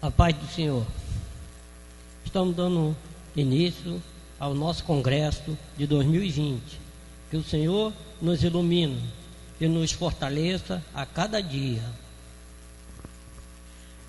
A paz do Senhor. Estamos dando início ao nosso congresso de 2020. Que o Senhor nos ilumine e nos fortaleça a cada dia.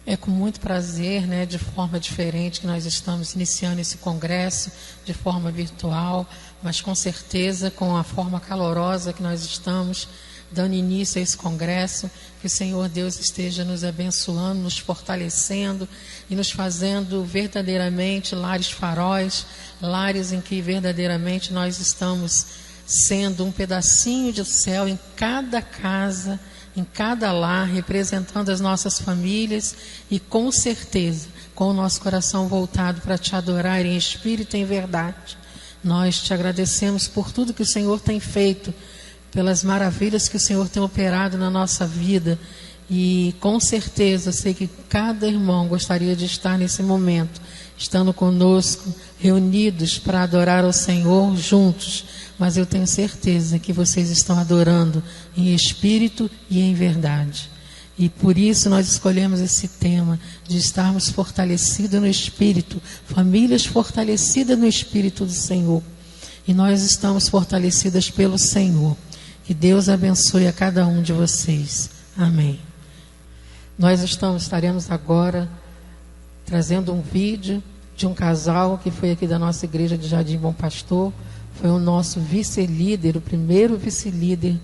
É com muito prazer, de forma diferente, que nós estamos iniciando esse congresso, de forma virtual, mas com certeza com a forma calorosa que nós estamos dando início a esse congresso. Que o Senhor Deus esteja nos abençoando, nos fortalecendo e nos fazendo verdadeiramente lares faróis, lares em que verdadeiramente nós estamos sendo um pedacinho de céu em cada casa, em cada lar, representando as nossas famílias e com certeza, com o nosso coração voltado para te adorar em espírito e em verdade. Nós te agradecemos por tudo que o Senhor tem feito, pelas maravilhas que o Senhor tem operado na nossa vida. E com certeza, sei que cada irmão gostaria de estar nesse momento, estando conosco, reunidos para adorar ao Senhor juntos. Mas eu tenho certeza que vocês estão adorando em espírito e em verdade. E por isso nós escolhemos esse tema de estarmos fortalecidos no espírito, famílias fortalecidas no espírito do Senhor. E nós estamos fortalecidas pelo Senhor. Que Deus abençoe a cada um de vocês. Amém. Nós estaremos agora trazendo um vídeo de um casal que foi aqui da nossa igreja de Jardim Bom Pastor. Foi o nosso vice-líder, o primeiro vice-líder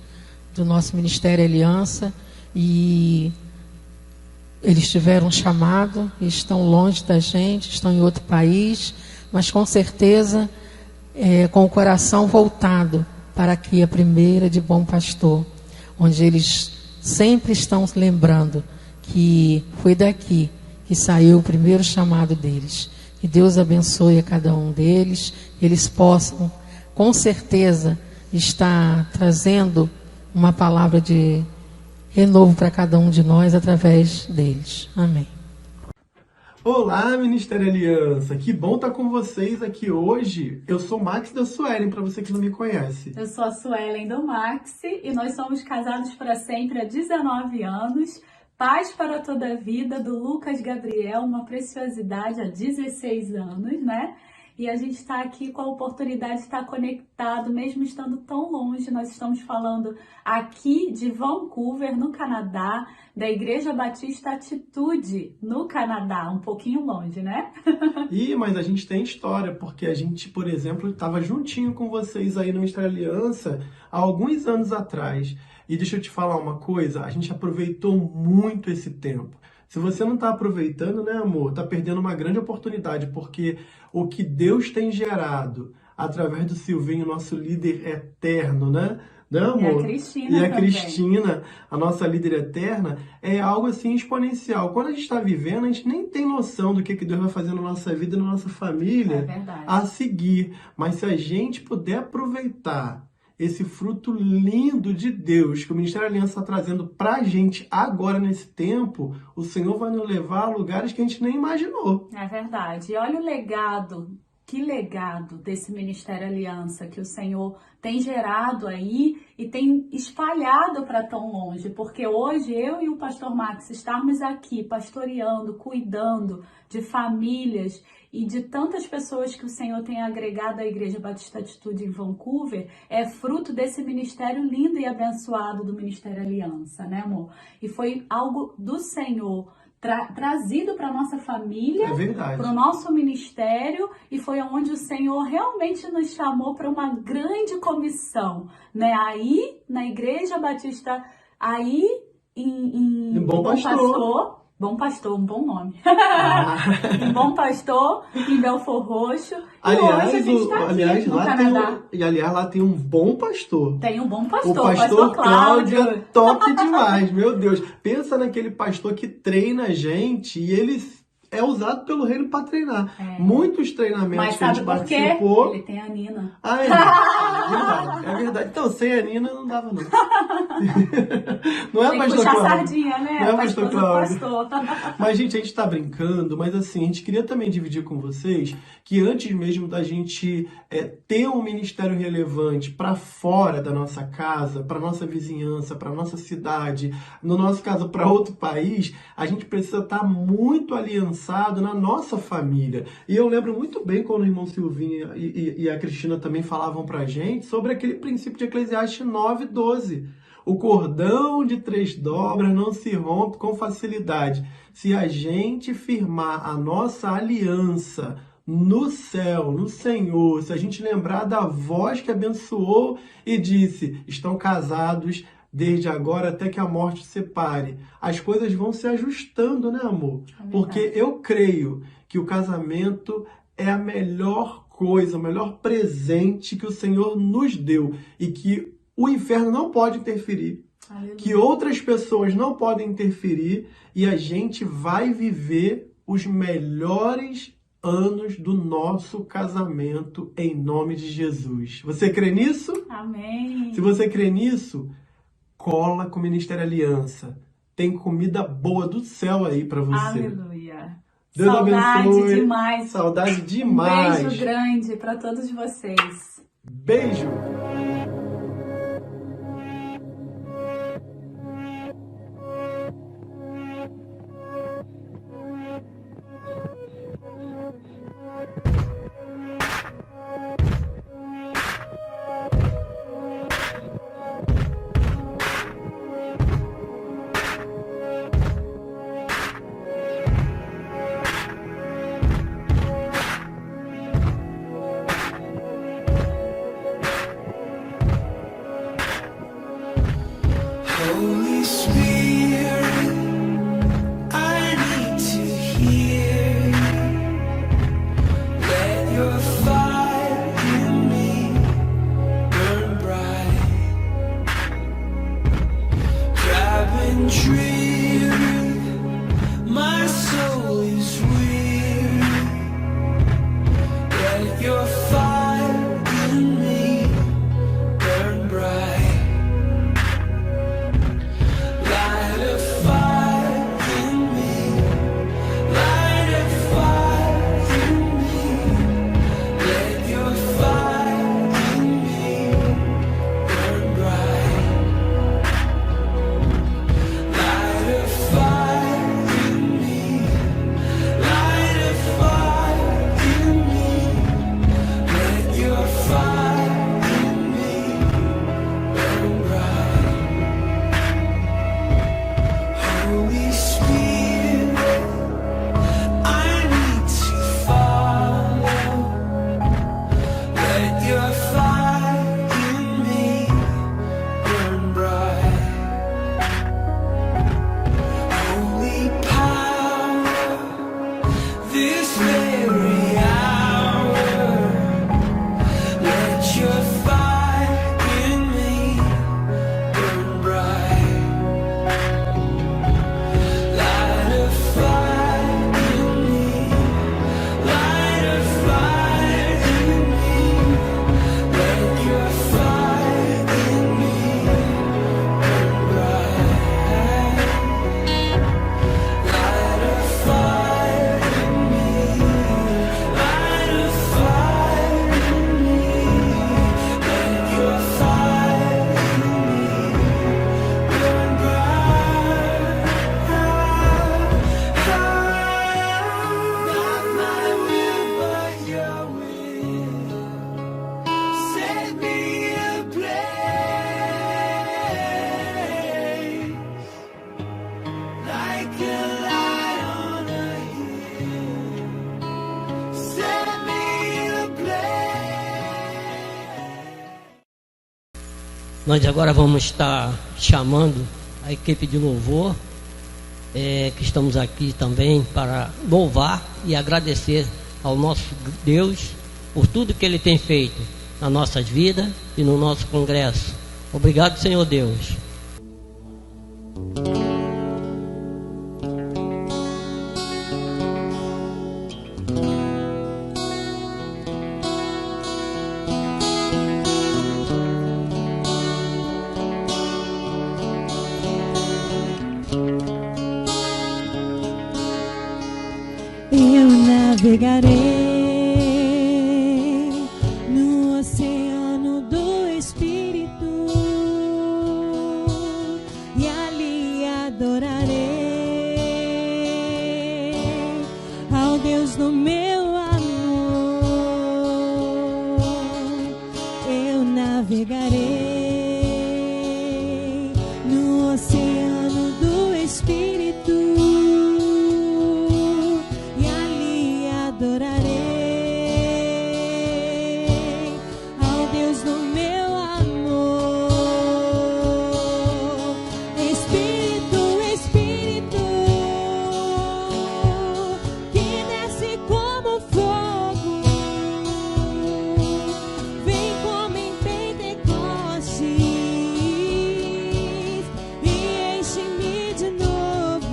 do nosso Ministério Aliança. E eles tiveram um chamado e estão longe da gente, estão em outro país, mas com certeza com o coração voltado para aqui, a primeira de Bom Pastor, onde eles sempre estão lembrando que foi daqui que saiu o primeiro chamado deles. Que Deus abençoe a cada um deles, que eles possam, com certeza, estar trazendo uma palavra de renovo para cada um de nós através deles. Amém. Olá, Ministério Aliança, que bom estar com vocês aqui hoje. Eu sou Max da Suelen, para você que não me conhece. Eu sou a Suelen do Max e nós somos casados para sempre há 19 anos. Paz para toda a vida, do Lucas Gabriel, uma preciosidade há 16 anos, né? E a gente está aqui com a oportunidade de estar conectado, mesmo estando tão longe. Nós estamos falando aqui de Vancouver, no Canadá, da Igreja Batista Atitude, no Canadá, um pouquinho longe, né? Mas a gente tem história, porque a gente, por exemplo, estava juntinho com vocês aí no Ministério Aliança há alguns anos atrás. E deixa eu te falar uma coisa, a gente aproveitou muito esse tempo. Se você não está aproveitando, né, amor, está perdendo uma grande oportunidade, porque o que Deus tem gerado através do Silvinho, nosso líder eterno, né? Não, amor? E a Cristina E a também. Cristina, a nossa líder eterna, é algo assim exponencial. Quando a gente está vivendo, a gente nem tem noção do que Deus vai fazer na nossa vida, na nossa família, É verdade. a seguir. Mas se a gente puder aproveitar esse fruto lindo de Deus que o Ministério Aliança está trazendo para a gente agora nesse tempo, o Senhor vai nos levar a lugares que a gente nem imaginou. É verdade. E olha o legado, que legado desse Ministério Aliança que o Senhor tem gerado aí e tem espalhado para tão longe. Porque hoje eu e o pastor Max estarmos aqui pastoreando, cuidando de famílias e de tantas pessoas que o Senhor tem agregado à Igreja Batista Atitude em Vancouver, é fruto desse ministério lindo e abençoado do Ministério Aliança, né, amor? E foi algo do Senhor trazido para nossa família, para o nosso ministério, e foi onde o Senhor realmente nos chamou para uma grande comissão, né? Aí, na Igreja Batista, aí em Bom Pastor. Bom Pastor, um bom nome. Em Bom Pastor, em Belfort Roxo. Aliás, e hoje a gente está aqui no Canadá. Aliás, lá tem um bom pastor. Tem um bom pastor, o pastor Cláudio é top demais, meu Deus. Pensa naquele pastor que treina a gente e ele é usado pelo reino para treinar. Muitos treinamentos que a gente participou. Ele tem a Nina. É verdade, é verdade. Então, sem a Nina não dava não. Não é, pastor Cláudio? Sardinha, né? Não é, pastor Cláudio? Pastor. Mas, gente, a gente tá brincando, mas assim, a gente queria também dividir com vocês que antes mesmo da gente ter um ministério relevante para fora da nossa casa, para nossa vizinhança, para nossa cidade, no nosso caso, para outro país, a gente precisa estar muito aliançado alcançado na nossa família. E eu lembro muito bem quando o irmão Silvinho e a Cristina também falavam pra gente sobre aquele princípio de Eclesiastes 9:12. O cordão de 3 dobras não se rompe com facilidade. Se a gente firmar a nossa aliança no céu, no Senhor, se a gente lembrar da voz que abençoou e disse, estão casados desde agora até que a morte separe, as coisas vão se ajustando, né, amor? Porque eu creio que o casamento é a melhor coisa, o melhor presente que o Senhor nos deu e que o inferno não pode interferir, que outras pessoas não podem interferir e a gente vai viver os melhores anos do nosso casamento em nome de Jesus. Você crê nisso? Amém. Se você crê nisso, cola com o Ministério Aliança. Tem comida boa do céu aí para você. Aleluia. Deus Saudade abençoe. demais. Saudade demais. Um beijo grande para todos vocês. Beijo. Holy Spirit, I need to hear. Let your fire in me burn bright. Driving dreary, my soul is weary. Let your fire in me burn bright. Holy Spirit, I need to follow. Let your fire in me burn bright. Holy power, this very hour, let your fire in me burn bright. Light a fire in me, light a fire in me, let your fire in me burn bright. Light a fire in me, light a fire in me, let your fire in me burn bright. Not my will, but your will. Set me ablaze like a light on a hill. Set me ablaze. Nós agora vamos estar chamando a equipe de louvor, que estamos aqui também para louvar e agradecer ao nosso Deus por tudo que Ele tem feito nas nossas vidas e no nosso congresso. Obrigado, Senhor Deus. Eu navegarei no oceano do Espírito e ali adorarei Deus do meu amor, eu navegarei no oceano do Espírito e ali adorarei ao Deus do meu amor. Espírito, Espírito, que desce como fogo, vem como em Pentecostes e enche-me de novo.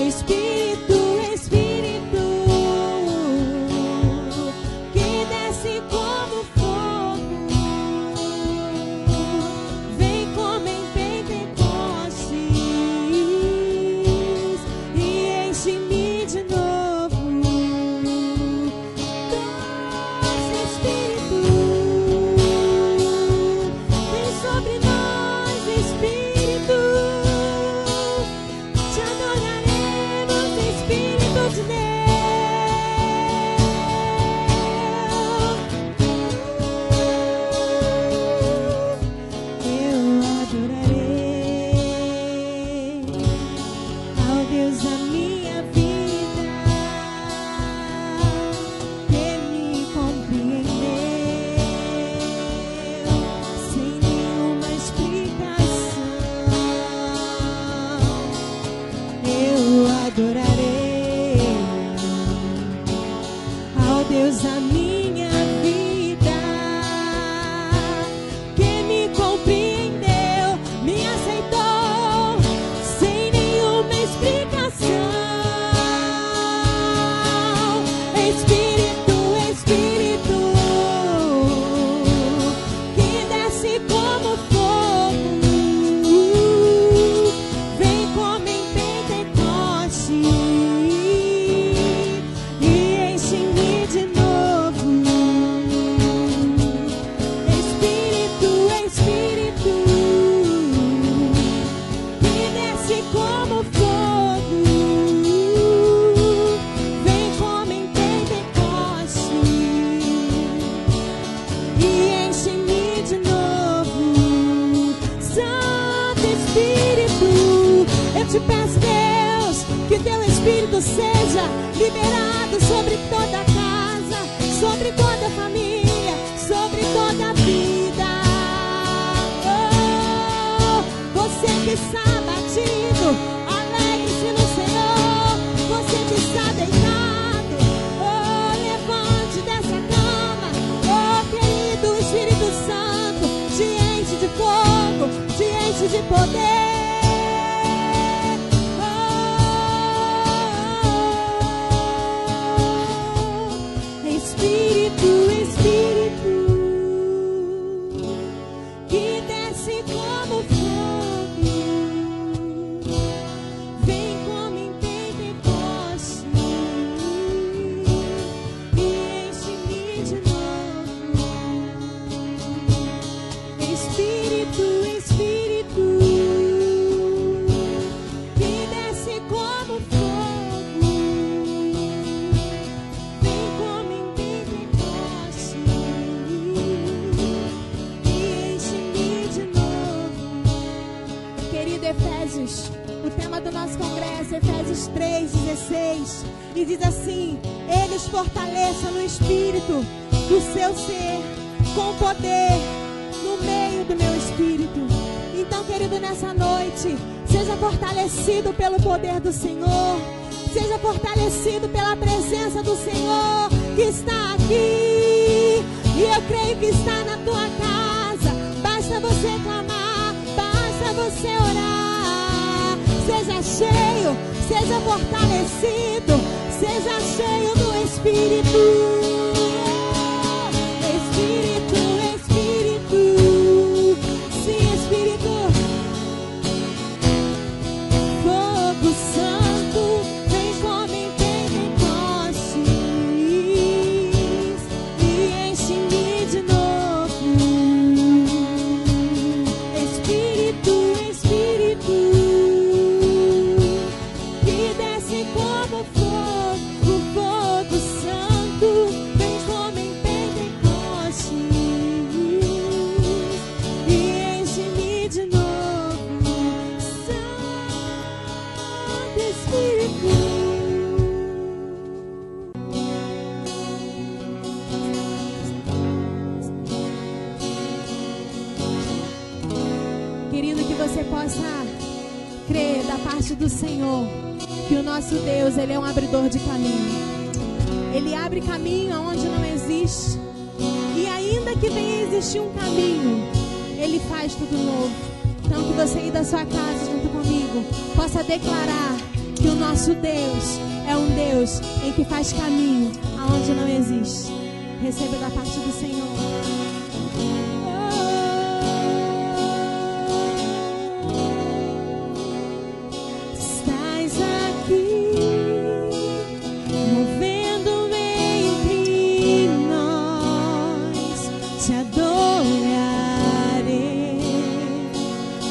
Espírito, Espírito, que desce como fogo, vem como em Pentecostes e enche-me de novo. Doce Espírito, vem sobre nós, Espírito, te adoraremos, Espírito de Deus. Eu adorarei ao Deus da minha vida, que me compreendeu sem nenhuma explicação. Eu adorarei ao Deus da minha vida, que me compreendeu, me aceitou sem nenhuma explicação. Espírito, Espírito, que desce como fogo, vem como em Pentecostes e enche-me de novo. Espírito, Espírito, que desce como fogo, vem como em Pentecostes e enche-me de novo. Santo Espírito, eu te peço, Deus, que teu Espírito seja liberado sobre toda a casa, sobre toda a família, sobre toda a vida. Oh, você que está abatido, alegre-se no Senhor. Você que está deitado, oh, levante dessa cama. Oh, querido Espírito Santo, te enche de fogo, te enche de poder. Espírito, Espírito, que desce como fogo, vem como em Pentecostes e enche-me de novo. Espírito, Espírito, que desce como fogo, vem como em Pentecostes e enche-me de novo. Querido Efésios, o tema do nosso congresso é Efésios 3:16, e diz assim: eles fortaleçam no espírito do seu ser, com poder no meio do meu espírito. Então, querido, nessa noite, seja fortalecido pelo poder do Senhor, seja fortalecido pela presença do Senhor que está aqui. E eu creio que está na tua casa. Basta você clamar, basta você orar. Seja cheio, seja fortalecido, seja cheio do Espírito. Espírito, Espírito, sim, Espírito. Fogo Santo, vem como em Pentecostes e enche-me de novo. Espírito, Espírito, que desce como você possa crer da parte do Senhor que o nosso Deus, Ele é um abridor de caminho. Ele abre caminho aonde não existe. E ainda que venha existir um caminho, Ele faz tudo novo. Então que você aí da sua casa junto comigo possa declarar que o nosso Deus é um Deus em que faz caminho aonde não existe. Receba da parte do Senhor. Estás aqui, movendo entre nós. Te adorarei,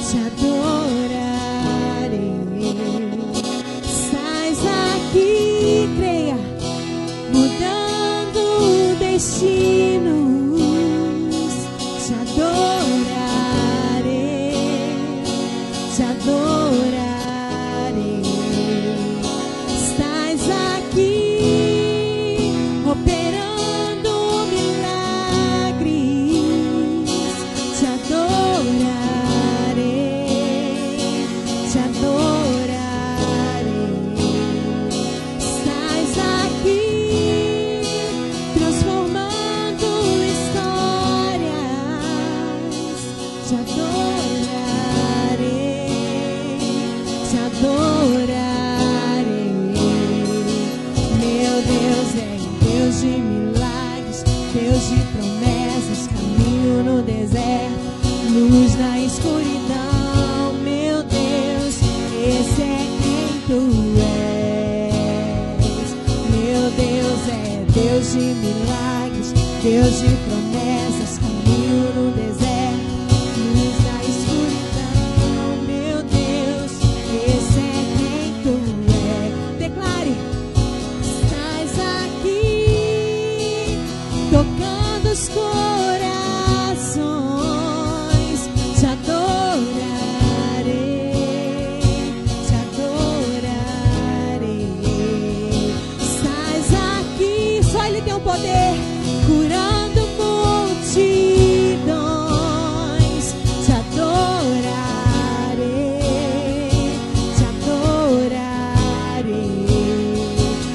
te adorarei. Estás aqui, creia, mudando destinos. Te adorarei, te adorarei. Estás aqui, operando milagres. Te adorarei, te adorarei. Estás aqui, transformando histórias. Te adorarei, te adorarei. Meu Deus é Deus de milagres, Deus de promessas, caminho no deserto, luz na escuridão. Meu Deus, esse é quem tu és. Meu Deus é Deus de milagres, Deus de promessas, caminho no deserto, luz na escuridão. Meu Deus, esse é quem tu és. Declare: estás aqui, tocando os corações. Te adorarei, te adorarei. Estás aqui, só Ele tem o poder, curando multidões. Te adorarei, te adorarei.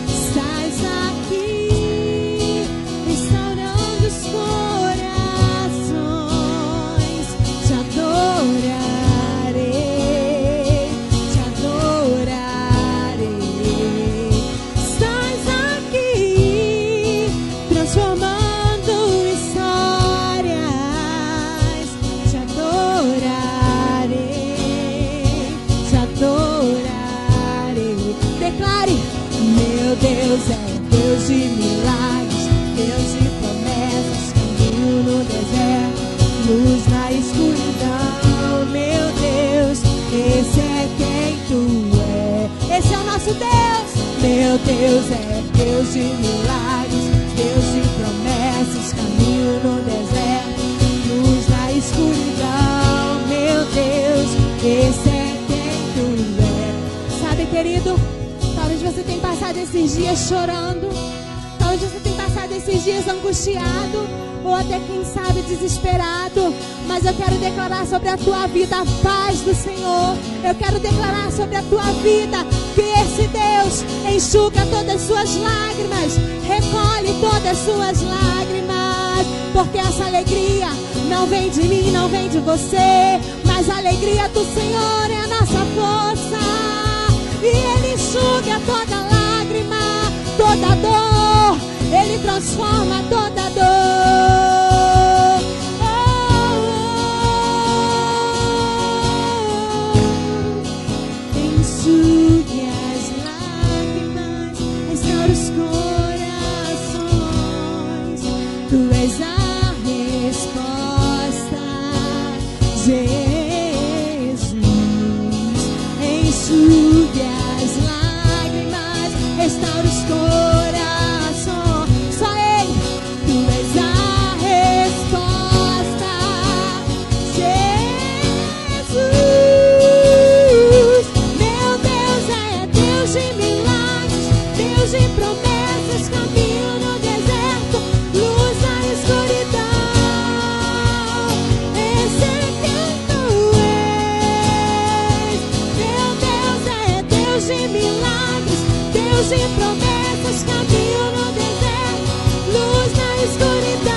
Estás aqui, restaurando os corações. Te adorarei, te adorarei. Estás aqui, transformando histórias. Te adorarei, te adorarei. Declare: meu Deus é Deus de milagres, Deus de promessas, caminho no deserto, luz na escuridão. Meu Deus, esse é quem tu é. Esse é o nosso Deus. Meu Deus é Deus de milagres, Deus de promessas, caminho no deserto, luz na escuridão. Meu Deus, esse é quem tu é. Sabe, querido, talvez você tenha passado esses dias chorando, talvez você tenha passado esses dias angustiado, ou até, quem sabe, desesperado. Mas eu quero declarar sobre a tua vida a paz do Senhor. Eu quero declarar sobre a tua vida que esse Deus enxuga todas as suas lágrimas, recolhe todas as suas lágrimas. Porque essa alegria não vem de mim, não vem de você, mas a alegria do Senhor é a nossa força. E Ele enxuga toda lágrima, toda dor, Ele transforma toda dor. Enxugue as lágrimas, restaura os corações. Tu és a resposta, Jesus. Enxugue as lágrimas, restaura os corações. Só Ele, Tu és a resposta, Jesus. Meu Deus é Deus de milagres, Deus de promessas, caminho no deserto, luz na escuridão. Esse é quem Tu és. Deus de milagres, Deus de promessas, caminho no deserto, luz na escuridão.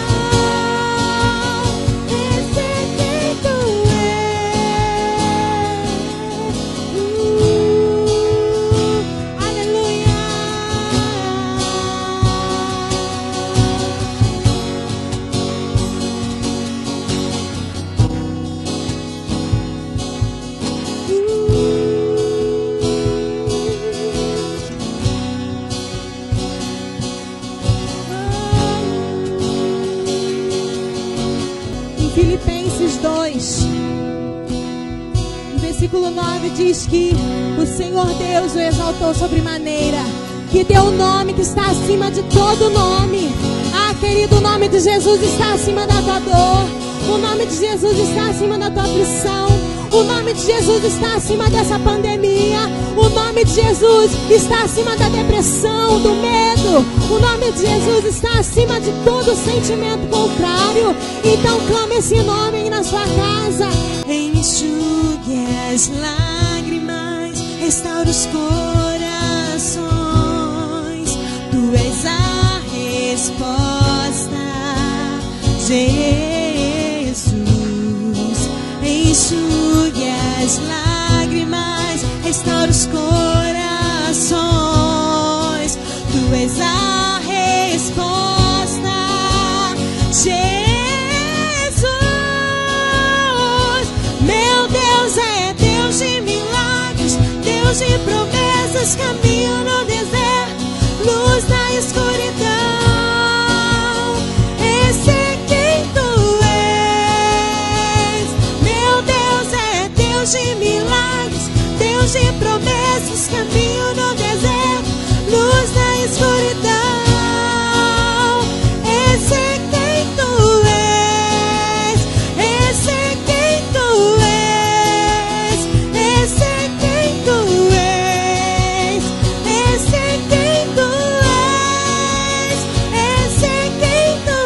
Esse é quem tu és. Aleluia. Em Filipenses 2, no versículo 9, diz que o Senhor Deus o exaltou sobremaneira, que deu o nome que está acima de todo nome. Ah, querido, o nome de Jesus está acima da tua dor, o nome de Jesus está acima da tua aflição, o nome de Jesus está acima dessa pandemia, o nome de Jesus está acima da depressão, do medo, o nome de Jesus está acima de todo sentimento contrário. Então clame esse nome aí na sua casa. Enxugue as lágrimas, restaura os corações, tu és a resposta, Jesus. Enxugue as lágrimas, restaura os corações, tu és a resposta, Jesus. Meu Deus é Deus de milagres, Deus de promessas, caminho no deserto, luz na escuridão. Esse é quem tu és. Meu Deus é Deus de milagres, Deus de promessas, caminho no deserto, luz na escuridão. Esse é quem tu és. Esse é quem tu és. Esse é quem tu és. Esse é quem tu és. Esse é quem tu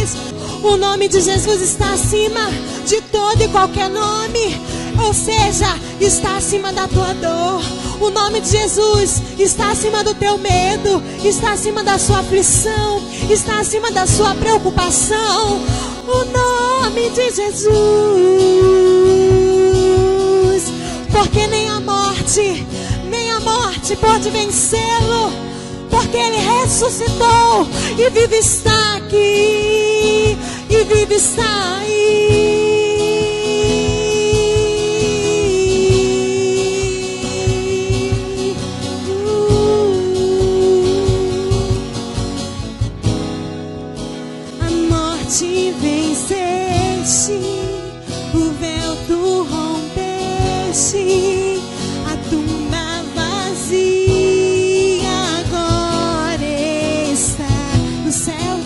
és. O nome de Jesus está acima de todo e qualquer nome, ou seja, está acima da tua dor. O nome de Jesus está acima do teu medo, está acima da sua aflição, está acima da sua preocupação. O nome de Jesus, porque nem a morte pode vencê-lo, porque ele ressuscitou e vive está aqui, e vive está aí. A morte venceste, o véu tu rompeste, a tumba vazia agora está no céu.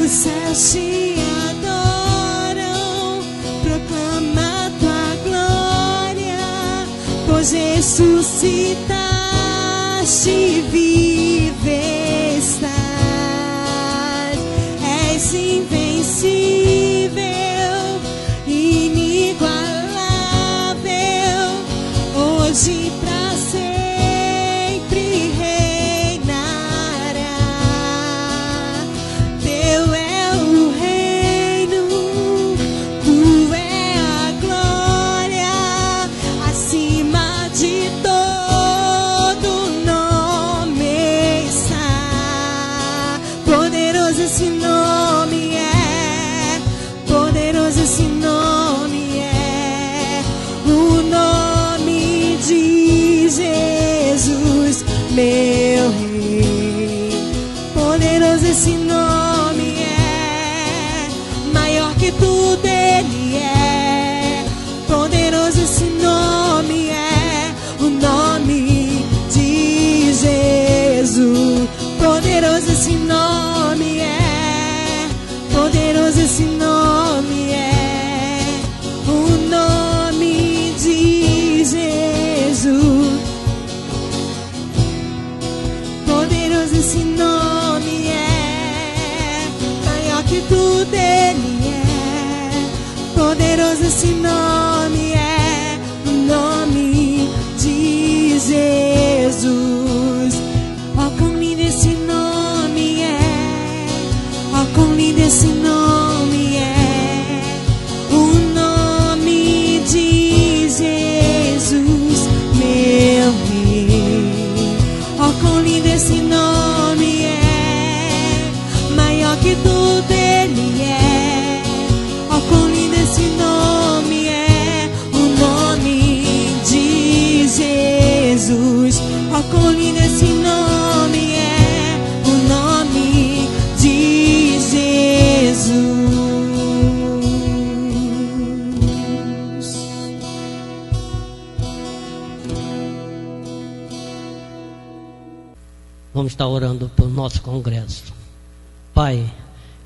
Os céus te adoram, proclama tua glória, pois ressuscitaste, vive estás. És invencível, inigualável, hoje pra sempre reinará. Teu é o reino, tu é a glória, acima de todo nome está. Poderoso esse nome é, poderoso esse nome é, o nome de Jesus, meu rei. Poderoso esse nome é, maior que tudo ele é. Poderoso esse nome é, o nome de Jesus. Poderoso esse nome é, poderoso esse nome é, o nome de Jesus. Poderoso esse nome é, maior que tudo ele é. Poderoso esse nome é, o nome Toco-lhe nesse nome, é o nome de Jesus. Vamos estar orando pelo nosso congresso. Pai,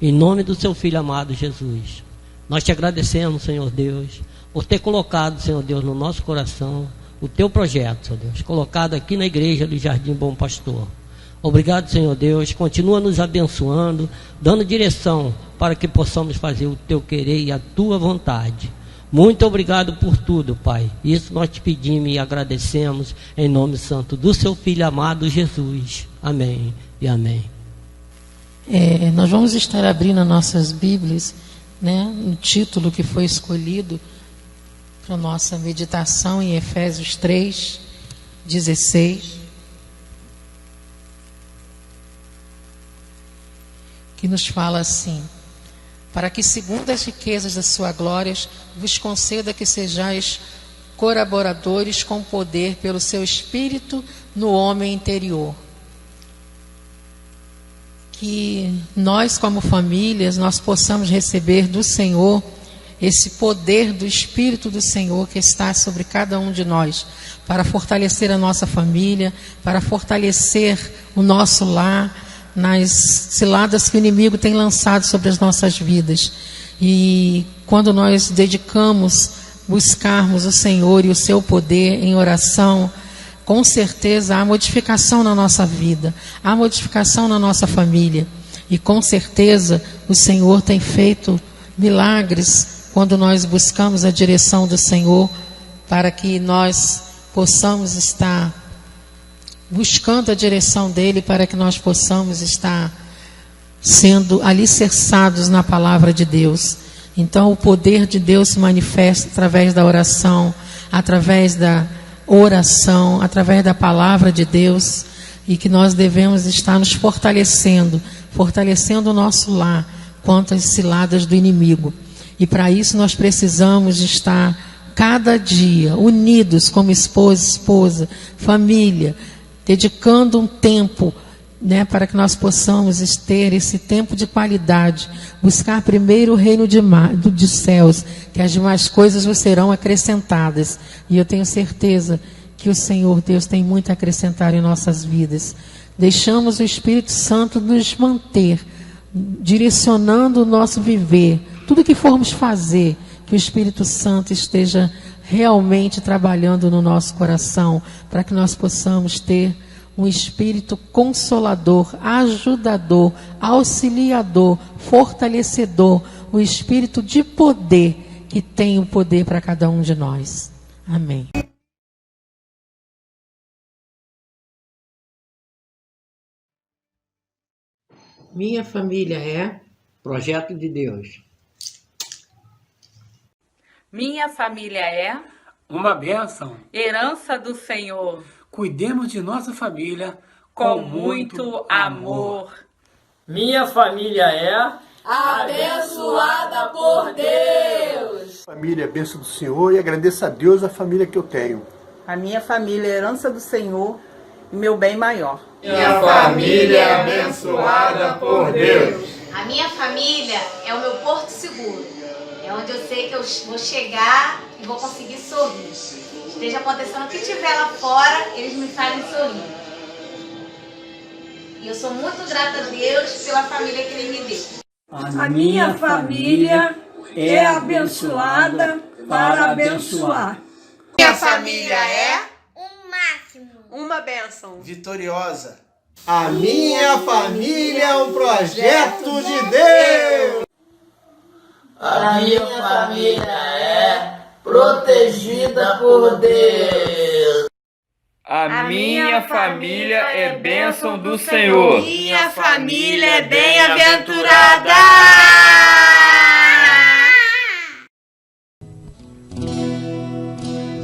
em nome do seu Filho amado Jesus, nós te agradecemos, Senhor Deus, por ter colocado, Senhor Deus, no nosso coração o teu projeto, Senhor Deus, colocado aqui na igreja do Jardim Bom Pastor. Obrigado, Senhor Deus, continua nos abençoando, dando direção para que possamos fazer o teu querer e a tua vontade. Muito obrigado por tudo, Pai. Isso nós te pedimos e agradecemos em nome santo do seu Filho amado Jesus. Amém e amém. Nós vamos estar abrindo nossas Bíblias, né, no título que foi escolhido para nossa meditação em Efésios 3:16, que nos fala assim: para que, segundo as riquezas da sua glória, vos conceda que sejais colaboradores com poder pelo seu Espírito no homem interior. Que nós, como famílias, nós possamos receber do Senhor esse poder do Espírito do Senhor que está sobre cada um de nós, para fortalecer a nossa família, para fortalecer o nosso lar, nas ciladas que o inimigo tem lançado sobre as nossas vidas. E quando nós buscarmos o Senhor e o seu poder em oração, com certeza há modificação na nossa vida, há modificação na nossa família. E com certeza o Senhor tem feito milagres quando nós buscamos a direção do Senhor, para que nós possamos estar buscando a direção dele, para que nós possamos estar sendo alicerçados na palavra de Deus. Então o poder de Deus se manifesta através da oração, através da através da palavra de Deus, e que nós devemos estar nos fortalecendo o nosso lar contra as ciladas do inimigo. E para isso nós precisamos estar cada dia unidos como esposa, família, dedicando um tempo, né, para que nós possamos ter esse tempo de qualidade, buscar primeiro o reino dos céus, que as demais coisas vos serão acrescentadas. E eu tenho certeza que o Senhor Deus tem muito a acrescentar em nossas vidas. Deixamos o Espírito Santo nos manter, direcionando o nosso viver, tudo que formos fazer, que o Espírito Santo esteja realmente trabalhando no nosso coração, para que nós possamos ter um espírito consolador, ajudador, auxiliador, fortalecedor, o espírito de poder que tem o poder para cada um de nós. Amém. Minha família é Projeto de Deus. Minha família é uma bênção. Herança do Senhor. Cuidemos de nossa família com muito amor. Minha família é abençoada por Deus. Família é bênção do Senhor, e agradeço a Deus a família que eu tenho. A minha família é herança do Senhor e meu bem maior. Minha família é abençoada por Deus. A minha família é o meu porto seguro. É onde eu sei que eu vou chegar e vou conseguir sorrir. Esteja acontecendo o que tiver lá fora, eles me fazem sorrir. E eu sou muito grata a Deus pela família que Ele me deu. A minha família é abençoada para abençoar. Minha família é um máximo, uma bênção, vitoriosa. A minha família é um projeto de Deus. A minha família é protegida por Deus. A minha família é bênção do Senhor. Minha família é bem-aventurada.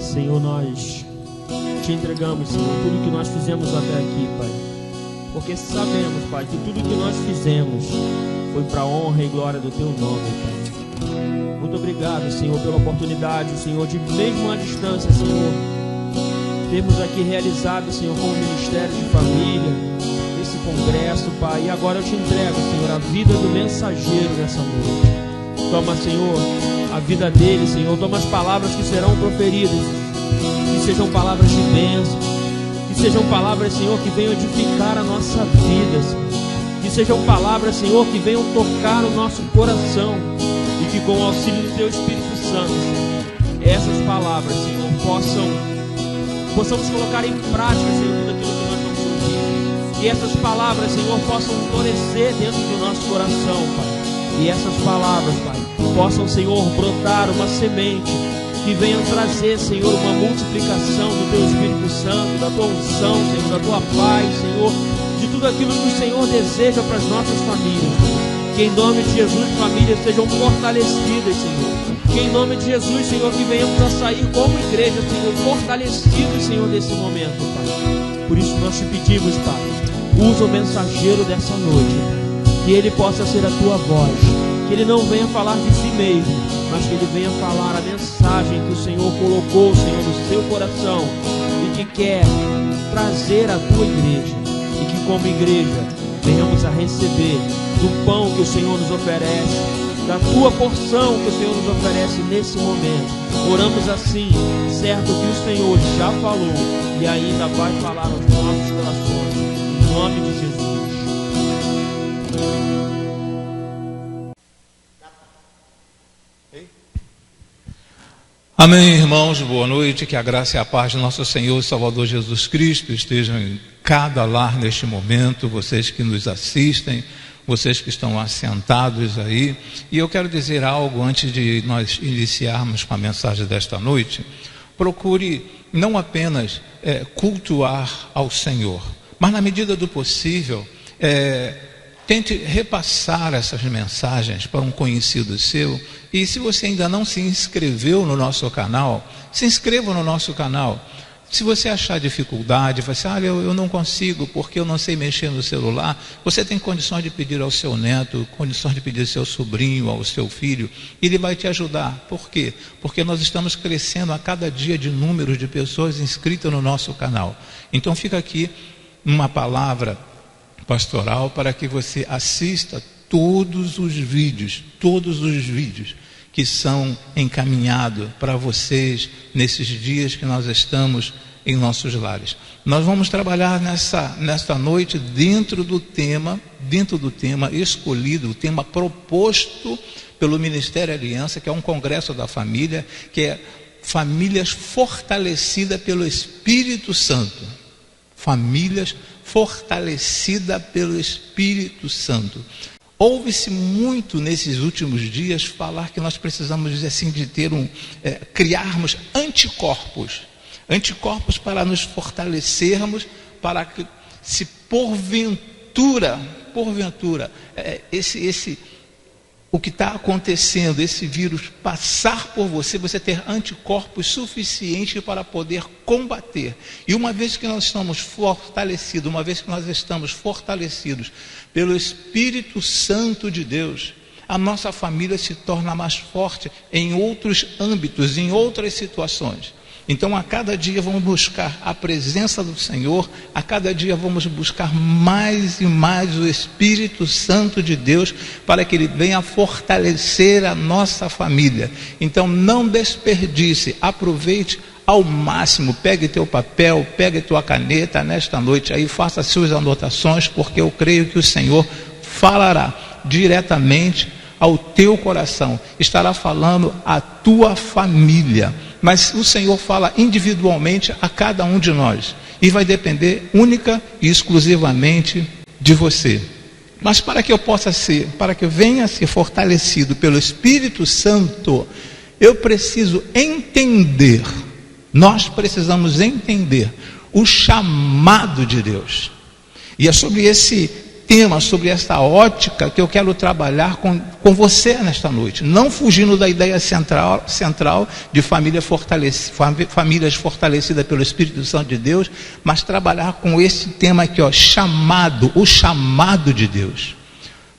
Senhor, nós te entregamos, Senhor, tudo que nós fizemos até aqui, Pai. Porque sabemos, Pai, que tudo que nós fizemos foi para a honra e glória do Teu nome, Pai. Muito obrigado, Senhor, pela oportunidade, Senhor, de mesmo à distância, Senhor, termos aqui realizado, Senhor, como Ministério de Família, esse congresso, Pai. E agora eu te entrego, Senhor, a vida do mensageiro nessa noite. Toma, Senhor, a vida dele, Senhor. Toma as palavras que serão proferidas, que sejam palavras de bênção, que sejam palavras, Senhor, que venham edificar a nossa vida, Senhor. Que sejam palavras, Senhor, que venham tocar o nosso coração, e que com o auxílio do Teu Espírito Santo, Senhor, essas palavras, Senhor, possamos colocar em prática, Senhor, tudo aquilo que nós vamos ouvir. E essas palavras, Senhor, possam florescer dentro do nosso coração, Pai. E essas palavras, Pai, possam, Senhor, brotar uma semente que venha trazer, Senhor, uma multiplicação do Teu Espírito Santo, da Tua unção, Senhor, da Tua paz, Senhor, de tudo aquilo que o Senhor deseja para as nossas famílias, Senhor. Que em nome de Jesus, famílias sejam fortalecidas, Senhor. Que em nome de Jesus, Senhor, que venhamos a sair como igreja, Senhor, fortalecidos, Senhor, desse momento, Pai. Por isso nós te pedimos, Pai, usa o mensageiro dessa noite, que ele possa ser a Tua voz, que ele não venha falar de si mesmo, mas que ele venha falar a mensagem que o Senhor colocou, Senhor, no seu coração e que quer trazer à Tua igreja, e que como igreja venhamos a receber do pão que o Senhor nos oferece, da Tua porção que o Senhor nos oferece nesse momento. Oramos assim, certo que o Senhor já falou e ainda vai falar aos nossos corações, em nome de Jesus. Amém, irmãos, boa noite, que a graça e a paz do nosso Senhor e Salvador Jesus Cristo estejam em cada lar neste momento, vocês que nos assistem, vocês que estão assentados aí. E eu quero dizer algo antes de nós iniciarmos com a mensagem desta noite. Procure não apenas cultuar ao Senhor, mas na medida do possível, tente repassar essas mensagens para um conhecido seu. E se você ainda não se inscreveu no nosso canal, se inscreva no nosso canal. Se você achar dificuldade, vai ser, eu não consigo porque eu não sei mexer no celular, você tem condições de pedir ao seu neto, condições de pedir ao seu sobrinho, ao seu filho, e ele vai te ajudar. Por quê? Porque nós estamos crescendo a cada dia de números de pessoas inscritas no nosso canal. Então fica aqui uma palavra pastoral para que você assista todos os vídeos que são encaminhados para vocês nesses dias que nós estamos em nossos lares. Nós vamos trabalhar nesta noite dentro do tema escolhido, o tema proposto pelo Ministério Aliança, que é um congresso da família, que é famílias fortalecidas pelo Espírito Santo. Famílias fortalecidas pelo Espírito Santo. Ouve-se muito nesses últimos dias falar que nós precisamos, dizer assim, de ter criarmos anticorpos para nos fortalecermos, para que, se porventura, o que está acontecendo, esse vírus passar por você, você ter anticorpos suficientes para poder combater. E uma vez que nós estamos fortalecidos, pelo Espírito Santo de Deus, a nossa família se torna mais forte em outros âmbitos, em outras situações. Então a cada dia vamos buscar a presença do Senhor, a cada dia vamos buscar mais e mais o Espírito Santo de Deus, para que Ele venha fortalecer a nossa família. Então não desperdice, aproveite ao máximo, pegue teu papel, pegue tua caneta nesta noite aí, faça suas anotações, porque eu creio que o Senhor falará diretamente ao teu coração, estará falando à tua família. Mas o Senhor fala individualmente a cada um de nós, e vai depender única e exclusivamente de você. Mas para que eu venha a ser fortalecido pelo Espírito Santo, nós precisamos entender o chamado de Deus. E é sobre esse tema, sobre essa ótica, que eu quero trabalhar com você nesta noite, não fugindo da ideia central de famílias fortalecidas pelo Espírito Santo de Deus, mas trabalhar com esse tema aqui, o chamado de Deus.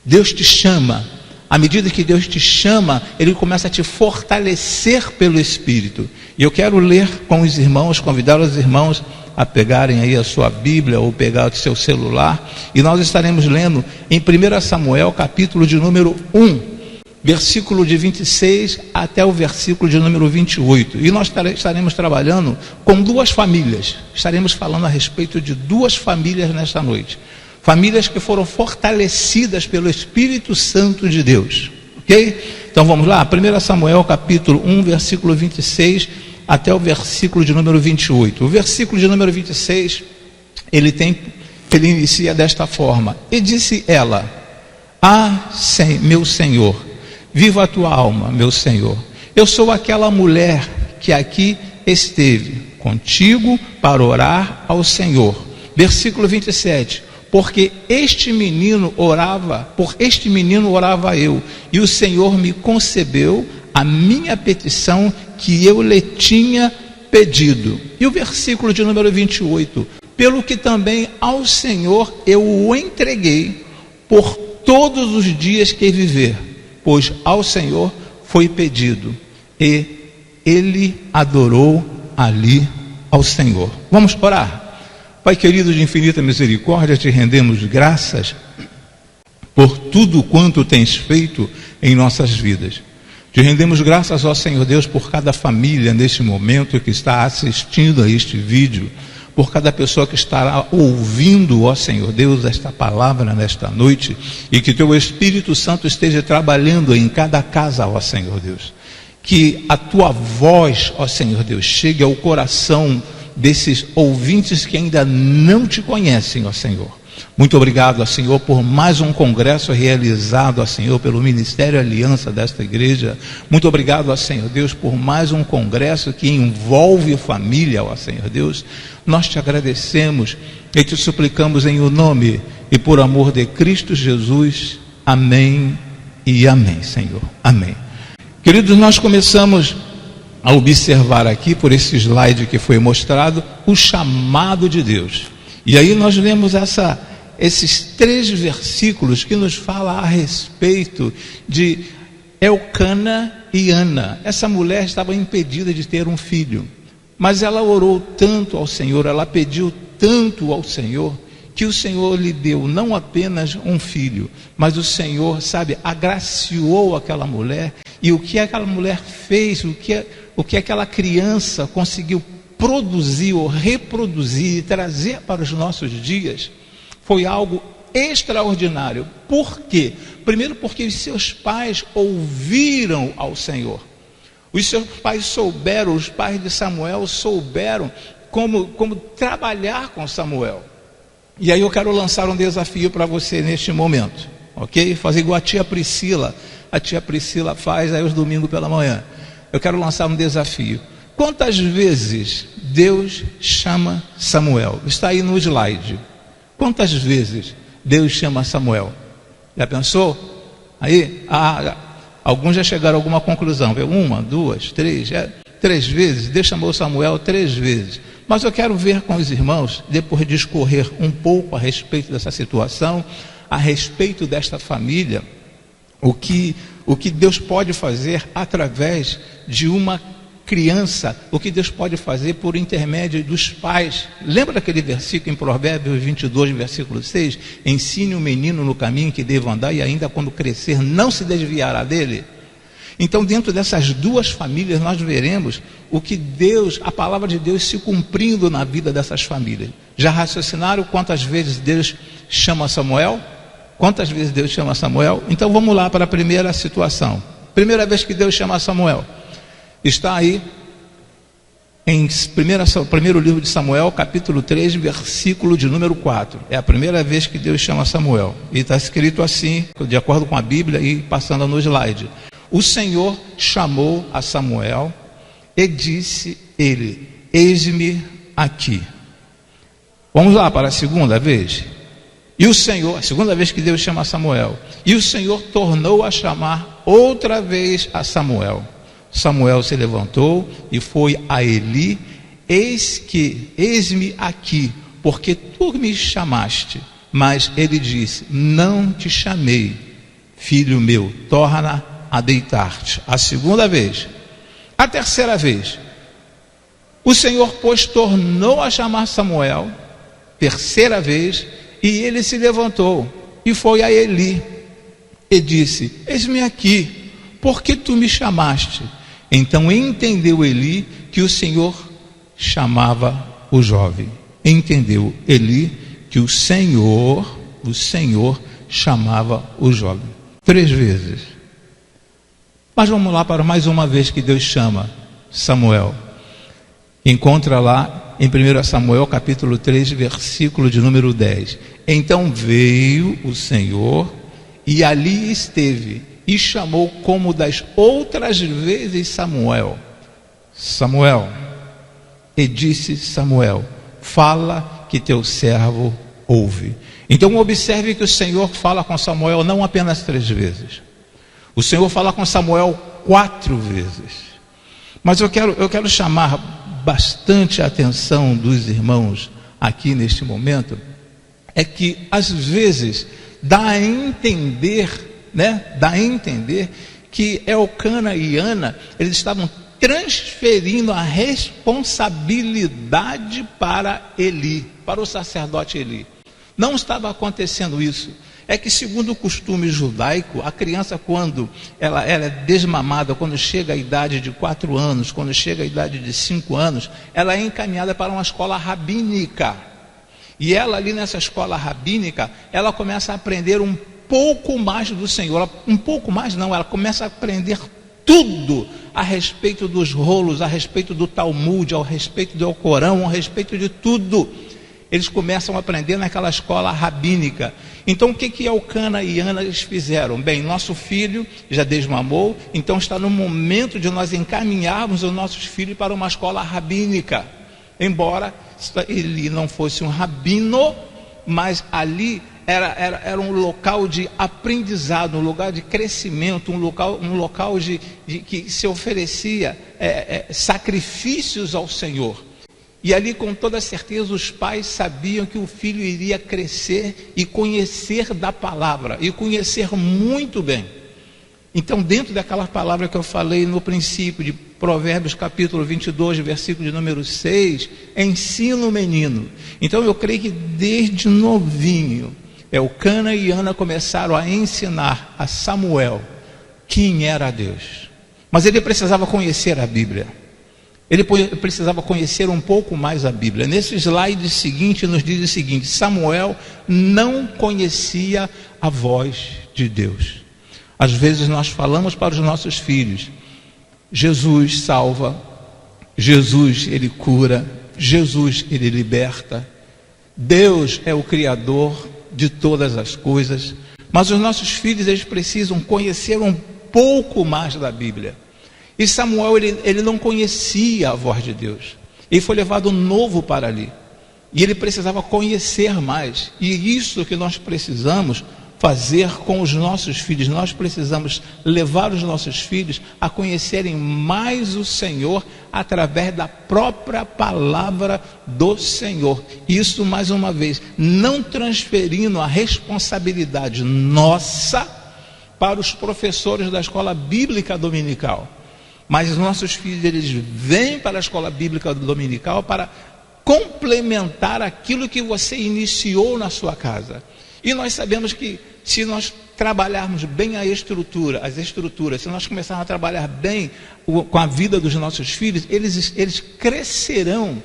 Deus te chama À medida que Deus te chama, Ele começa a te fortalecer pelo Espírito. E eu quero ler com os irmãos, convidar os irmãos a pegarem aí a sua Bíblia ou pegar o seu celular. E nós estaremos lendo em 1 Samuel, capítulo de número 1, versículo de 26 até o versículo de número 28. E nós estaremos trabalhando com duas famílias. Estaremos falando a respeito de duas famílias nesta noite. Famílias que foram fortalecidas pelo Espírito Santo de Deus, ok? Então vamos lá, 1 Samuel capítulo 1, versículo 26 até o versículo de número 28. O versículo de número 26, ele inicia desta forma: E disse ela: meu Senhor, viva a tua alma, meu Senhor. Eu sou aquela mulher que aqui esteve contigo para orar ao Senhor. Versículo 27. Porque por este menino orava eu, e o Senhor me concebeu a minha petição que eu lhe tinha pedido. E o versículo de número 28, pelo que também ao Senhor eu o entreguei por todos os dias que viver, pois ao Senhor foi pedido, e ele adorou ali ao Senhor. Vamos orar. Pai querido, de infinita misericórdia, te rendemos graças por tudo quanto tens feito em nossas vidas. Te rendemos graças, ó Senhor Deus, por cada família neste momento que está assistindo a este vídeo, por cada pessoa que estará ouvindo, ó Senhor Deus, esta palavra nesta noite, e que teu Espírito Santo esteja trabalhando em cada casa, ó Senhor Deus. Que a tua voz, ó Senhor Deus, chegue ao coração desses ouvintes que ainda não te conhecem, ó Senhor. Muito obrigado, ó Senhor, por mais um congresso realizado, ó Senhor, pelo Ministério Aliança desta igreja. Muito obrigado, ó Senhor Deus, por mais um congresso que envolve família, ó Senhor Deus. Nós te agradecemos e te suplicamos em o nome e por amor de Cristo Jesus. Amém e amém, Senhor. Amém. Queridos, nós começamos a observar aqui, por esse slide que foi mostrado, o chamado de Deus. E aí nós lemos esses 3 versículos que nos falam a respeito de Elcana e Ana. Essa mulher estava impedida de ter um filho, mas ela orou tanto ao Senhor, ela pediu tanto ao Senhor, que o Senhor lhe deu não apenas um filho, mas o Senhor, agraciou aquela mulher. E o que aquela mulher fez, o que aquela criança conseguiu produzir ou reproduzir e trazer para os nossos dias, foi algo extraordinário. Por quê? Primeiro porque os seus pais ouviram ao Senhor. Os seus pais souberam, os pais de Samuel souberam como trabalhar com Samuel. E aí eu quero lançar um desafio para você neste momento, ok? Fazer igual a tia Priscila faz aí os domingos pela manhã. Eu quero lançar um desafio. Quantas vezes Deus chama Samuel? Está aí no slide. Quantas vezes Deus chama Samuel? Já pensou? Aí, alguns já chegaram a alguma conclusão. 1, 2, 3, 3 vezes. Deus chamou Samuel 3 vezes. Mas eu quero ver com os irmãos, depois de discorrer um pouco a respeito dessa situação, a respeito desta família, o que Deus pode fazer através de uma criança, o que Deus pode fazer por intermédio dos pais. Lembra daquele versículo em Provérbios 22, versículo 6? Ensine o menino no caminho que deva andar, e ainda quando crescer não se desviará dele. Então, dentro dessas duas famílias, nós veremos o que a palavra de Deus se cumprindo na vida dessas famílias. Já raciocinaram quantas vezes Deus chama Samuel? Quantas vezes Deus chama Samuel? Então vamos lá para a primeira situação. Primeira vez que Deus chama Samuel, está aí em primeiro livro de Samuel, capítulo 3, versículo de número 4. É a primeira vez que Deus chama Samuel. E está escrito assim, de acordo com a Bíblia, e passando no slide. O Senhor chamou a Samuel e disse ele: eis-me aqui. Vamos lá para a segunda vez. E o Senhor, a segunda vez que Deus chama Samuel, e o Senhor tornou a chamar outra vez a Samuel. Samuel se levantou e foi a Eli: eis-me aqui, porque tu me chamaste. Mas ele disse: não te chamei, filho meu, torna a deitar-te. A segunda vez. A terceira vez, o Senhor, pois, tornou a chamar Samuel, terceira vez, e ele se levantou e foi a Eli e disse: eis-me aqui, por que tu me chamaste? Então entendeu Eli que o Senhor chamava o jovem. Entendeu Eli que o Senhor chamava o jovem. 3 vezes. Mas vamos lá para mais uma vez que Deus chama Samuel. Encontra lá em 1 Samuel capítulo 3, versículo de número 10. Então veio o Senhor e ali esteve e chamou como das outras vezes Samuel. Samuel. E disse Samuel: fala que teu servo ouve. Então observe que o Senhor fala com Samuel não apenas 3 vezes. O Senhor fala com Samuel 4 vezes. Mas eu quero chamar bastante a atenção dos irmãos aqui neste momento, é que às vezes dá a entender que Elcana e Ana, eles estavam transferindo a responsabilidade para Eli, para o sacerdote Eli. Não estava acontecendo isso. É que, segundo o costume judaico, a criança, quando ela é desmamada, quando chega a idade de 4 anos, quando chega a idade de 5 anos, ela é encaminhada para uma escola rabínica. E ela ali nessa escola rabínica, ela começa a aprender um pouco mais do Senhor. Um pouco mais não, ela começa a aprender tudo a respeito dos rolos, a respeito do Talmud, a respeito do Alcorão, a respeito de tudo. Eles começam a aprender naquela escola rabínica. Então o que Elcana e Ana eles fizeram? Bem, nosso filho já desmamou, então está no momento de nós encaminharmos os nossos filhos para uma escola rabínica. Embora ele não fosse um rabino, mas ali era um local de aprendizado, um lugar de crescimento, um local de que se oferecia sacrifícios ao Senhor. E ali, com toda certeza, os pais sabiam que o filho iria crescer e conhecer da palavra, e conhecer muito bem. Então, dentro daquela palavra que eu falei no princípio, de Provérbios capítulo 22, versículo de número 6, ensina o menino. Então, eu creio que desde novinho, Elcana e Ana começaram a ensinar a Samuel quem era Deus. Mas ele precisava conhecer a Bíblia. Ele precisava conhecer um pouco mais a Bíblia. Nesse slide seguinte nos diz o seguinte: Samuel não conhecia a voz de Deus. Às vezes nós falamos para os nossos filhos: Jesus salva, Jesus ele cura, Jesus ele liberta, Deus é o Criador de todas as coisas. Mas os nossos filhos eles precisam conhecer um pouco mais da Bíblia. E Samuel, ele não conhecia a voz de Deus. Ele foi levado novo para ali. E ele precisava conhecer mais. E isso que nós precisamos fazer com os nossos filhos. Nós precisamos levar os nossos filhos a conhecerem mais o Senhor através da própria palavra do Senhor. Isso, mais uma vez, não transferindo a responsabilidade nossa para os professores da escola bíblica dominical. Mas os nossos filhos, eles vêm para a escola bíblica dominical para complementar aquilo que você iniciou na sua casa. E nós sabemos que se nós trabalharmos bem as estruturas, se nós começarmos a trabalhar bem com a vida dos nossos filhos, eles crescerão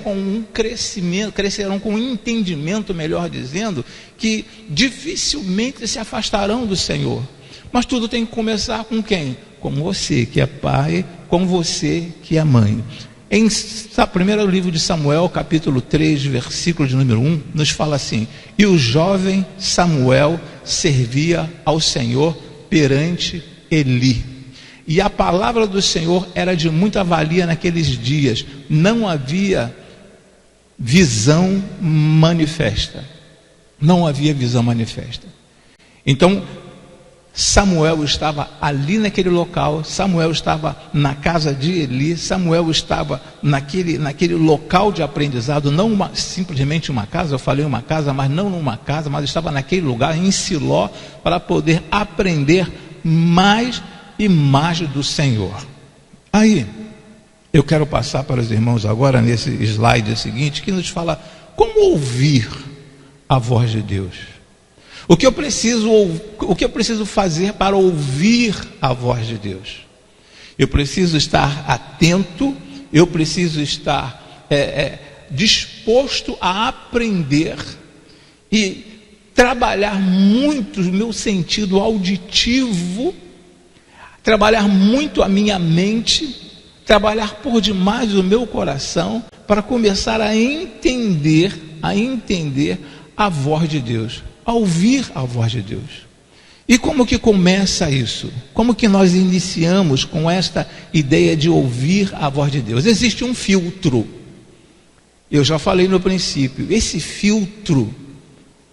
com um crescimento, crescerão com um entendimento, melhor dizendo, que dificilmente se afastarão do Senhor. Mas tudo tem que começar com quem? Com você que é pai, com você que é mãe. Em primeiro livro de Samuel, capítulo 3, versículo de número 1, nos fala assim: e o jovem Samuel servia ao Senhor perante Eli. E a palavra do Senhor era de muita valia naqueles dias. Não havia visão manifesta. Não havia visão manifesta. Então, Samuel estava ali naquele local, Samuel estava na casa de Eli, Samuel estava naquele local de aprendizado, não simplesmente uma casa, eu falei uma casa, mas não numa casa, mas estava naquele lugar, em Siló, para poder aprender mais e mais do Senhor. Aí, eu quero passar para os irmãos agora, nesse slide seguinte, que nos fala como ouvir a voz de Deus. O que eu preciso fazer para ouvir a voz de Deus? Eu preciso estar atento, eu preciso estar disposto a aprender e trabalhar muito o meu sentido auditivo, trabalhar muito a minha mente, trabalhar por demais o meu coração, para começar a entender a voz de Deus, a ouvir a voz de Deus. E como que começa isso? Como que nós iniciamos com esta ideia de ouvir a voz de Deus? Existe um filtro. Eu já falei no princípio, esse filtro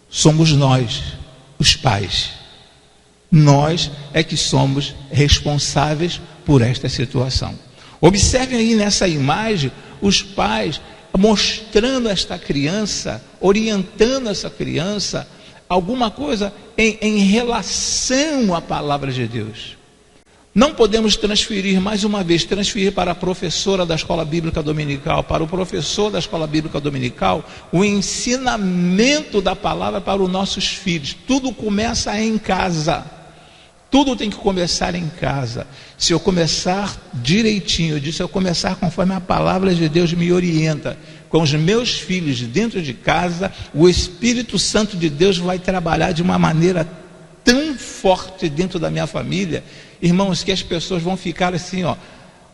somos nós, os pais. Nós é que somos responsáveis por esta situação. Observem aí nessa imagem os pais mostrando esta criança, orientando essa criança, alguma coisa em relação à palavra de Deus. Não podemos transferir para a professora da escola bíblica dominical, para o professor da escola bíblica dominical, o ensinamento da palavra para os nossos filhos. Tudo começa em casa. Tudo tem que começar em casa. Se eu começar direitinho, se eu começar conforme a palavra de Deus me orienta, com os meus filhos dentro de casa, o Espírito Santo de Deus vai trabalhar de uma maneira tão forte dentro da minha família, irmãos, que as pessoas vão ficar assim,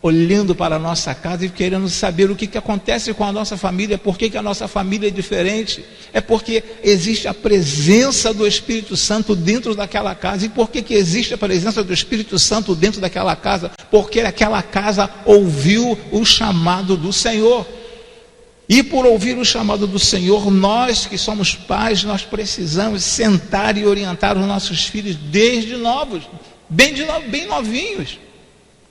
olhando para a nossa casa e querendo saber o que acontece com a nossa família, por que a nossa família é diferente. É porque existe a presença do Espírito Santo dentro daquela casa. E por que existe a presença do Espírito Santo dentro daquela casa? Porque aquela casa ouviu o chamado do Senhor. E por ouvir o chamado do Senhor, nós que somos pais, nós precisamos sentar e orientar os nossos filhos desde novos, bem novinhos.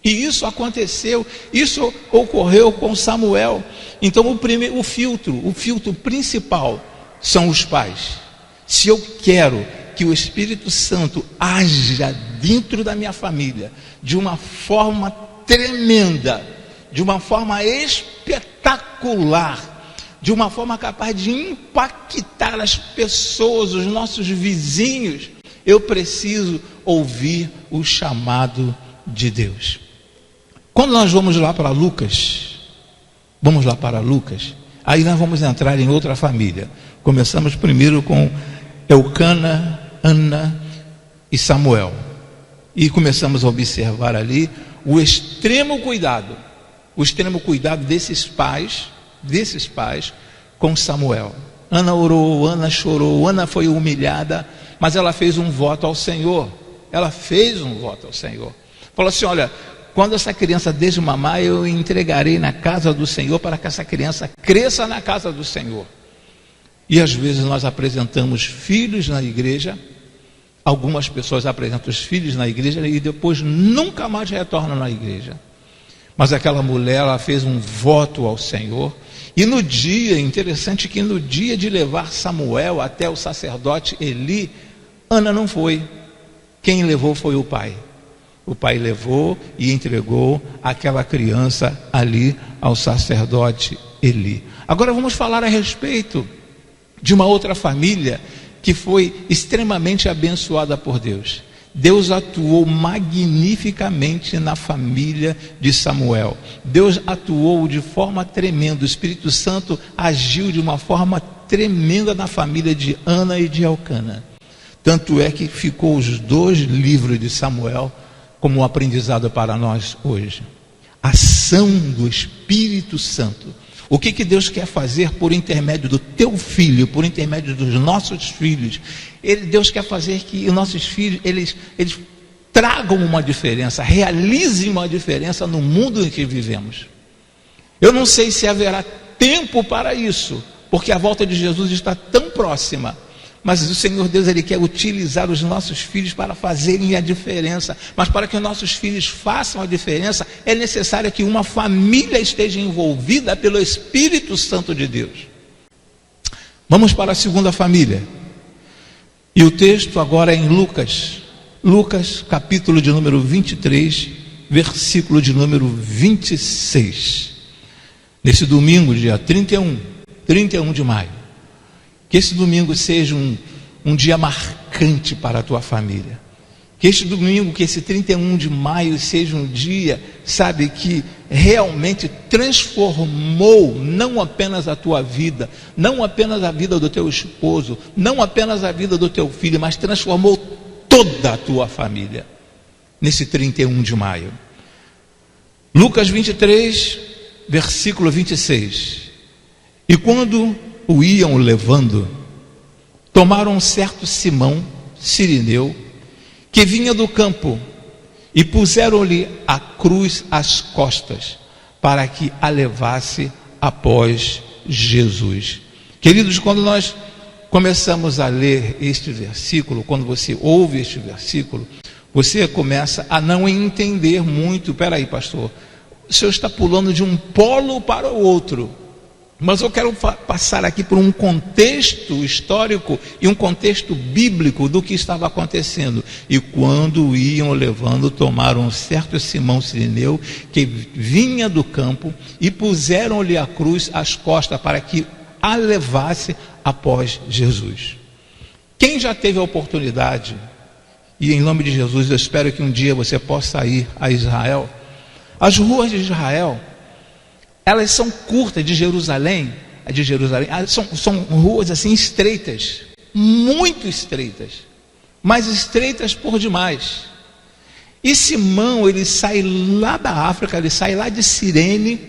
E isso aconteceu, isso ocorreu com Samuel. Então o filtro principal são os pais. Se eu quero que o Espírito Santo haja dentro da minha família de uma forma tremenda, de uma forma espetacular, de uma forma capaz de impactar as pessoas, os nossos vizinhos, eu preciso ouvir o chamado de Deus. Quando nós vamos lá para Lucas, aí nós vamos entrar em outra família. Começamos primeiro com Elcana, Ana e Samuel. E começamos a observar ali o extremo cuidado desses pais com Samuel. Ana orou, Ana chorou, Ana foi humilhada, mas ela fez um voto ao Senhor. Falou assim, olha, quando essa criança desmamar, eu entregarei na casa do Senhor para que essa criança cresça na casa do Senhor. E às vezes nós apresentamos filhos na igreja, algumas pessoas apresentam os filhos na igreja e depois nunca mais retornam na igreja. Mas aquela mulher, ela fez um voto ao Senhor. E no dia, interessante que no dia de levar Samuel até o sacerdote Eli, Ana não foi. Quem levou foi o pai. O pai levou e entregou aquela criança ali ao sacerdote Eli. Agora vamos falar a respeito de uma outra família que foi extremamente abençoada por Deus. Deus atuou magnificamente na família de Samuel. Deus atuou de forma tremenda. O Espírito Santo agiu de uma forma tremenda na família de Ana e de Elcana. Tanto é que ficou os 2 livros de Samuel como um aprendizado para nós hoje. Ação do Espírito Santo. O que Deus quer fazer por intermédio do teu filho, por intermédio dos nossos filhos? Deus quer fazer que os nossos filhos, eles tragam uma diferença, realizem uma diferença no mundo em que vivemos. Eu não sei se haverá tempo para isso, porque a volta de Jesus está tão próxima. Mas o Senhor Deus, Ele quer utilizar os nossos filhos para fazerem a diferença. Mas para que os nossos filhos façam a diferença, é necessário que uma família esteja envolvida pelo Espírito Santo de Deus. Vamos para a segunda família. E o texto agora é em Lucas. Lucas, capítulo de número 23, versículo de número 26. Nesse domingo, dia 31 de maio. Que esse domingo seja um dia marcante para a tua família. Que este domingo, que esse 31 de maio seja um dia, sabe, que realmente transformou não apenas a tua vida, não apenas a vida do teu esposo, não apenas a vida do teu filho, mas transformou toda a tua família. Nesse 31 de maio. Lucas 23, versículo 26. E quando o iam levando, tomaram um certo Simão Cirineu, que vinha do campo, e puseram-lhe a cruz às costas, para que a levasse após Jesus. Queridos, quando nós começamos a ler este versículo, quando você ouve este versículo, você começa a não entender muito. Peraí, pastor, o senhor está pulando de um polo para o outro. Mas eu quero passar aqui por um contexto histórico e um contexto bíblico do que estava acontecendo. E quando iam levando, tomaram um certo Simão Cirineu, que vinha do campo, e puseram-lhe a cruz às costas, para que a levasse após Jesus. Quem já teve a oportunidade, e em nome de Jesus eu espero que um dia você possa ir a Israel, as ruas de Israel, elas são curtas, de Jerusalém, são ruas assim estreitas, muito estreitas, mas estreitas por demais. E Simão, ele sai lá da África, ele sai lá de Cirene,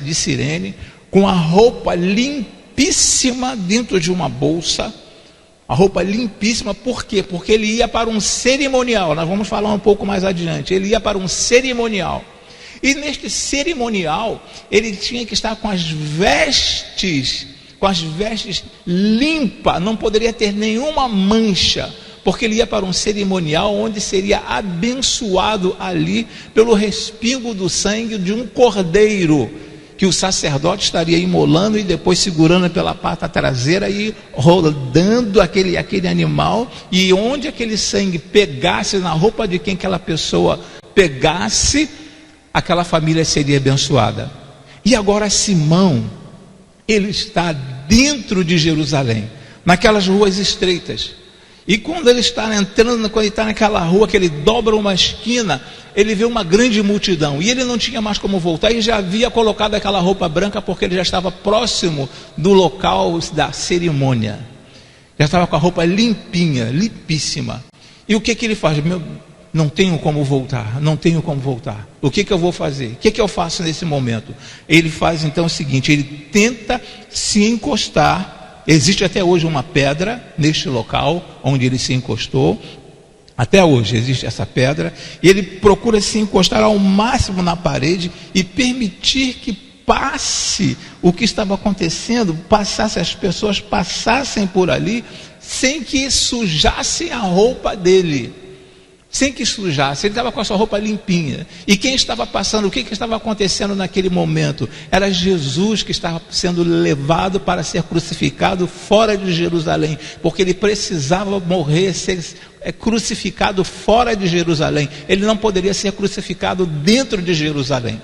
de Cirene, com a roupa limpíssima dentro de uma bolsa, a roupa limpíssima. Por quê? Porque ele ia para um cerimonial. Nós vamos falar um pouco mais adiante. Ele ia para um cerimonial. E neste cerimonial, ele tinha que estar com as vestes limpas, não poderia ter nenhuma mancha, porque ele ia para um cerimonial onde seria abençoado ali pelo respingo do sangue de um cordeiro, que o sacerdote estaria imolando e depois segurando pela pata traseira e rodando aquele animal, e onde aquele sangue pegasse na roupa de quem aquela pessoa pegasse, aquela família seria abençoada. E agora Simão, ele está dentro de Jerusalém, naquelas ruas estreitas. E quando ele está entrando, quando ele está naquela rua, que ele dobra uma esquina, ele vê uma grande multidão. E ele não tinha mais como voltar, e já havia colocado aquela roupa branca, porque ele já estava próximo do local da cerimônia. Já estava com a roupa limpinha, limpíssima. E o que ele faz? Não tenho como voltar, não tenho como voltar. O que eu vou fazer? O que eu faço nesse momento? Ele faz então o seguinte, ele tenta se encostar. Existe até hoje uma pedra neste local onde ele se encostou. Até hoje existe essa pedra. E ele procura se encostar ao máximo na parede e permitir que passe o que estava acontecendo, as pessoas passassem por ali sem que sujassem a roupa dele. Sem que sujasse, ele estava com a sua roupa limpinha. E quem estava passando, o que estava acontecendo naquele momento? Era Jesus que estava sendo levado para ser crucificado fora de Jerusalém, porque ele precisava morrer, ser crucificado fora de Jerusalém. Ele não poderia ser crucificado dentro de Jerusalém.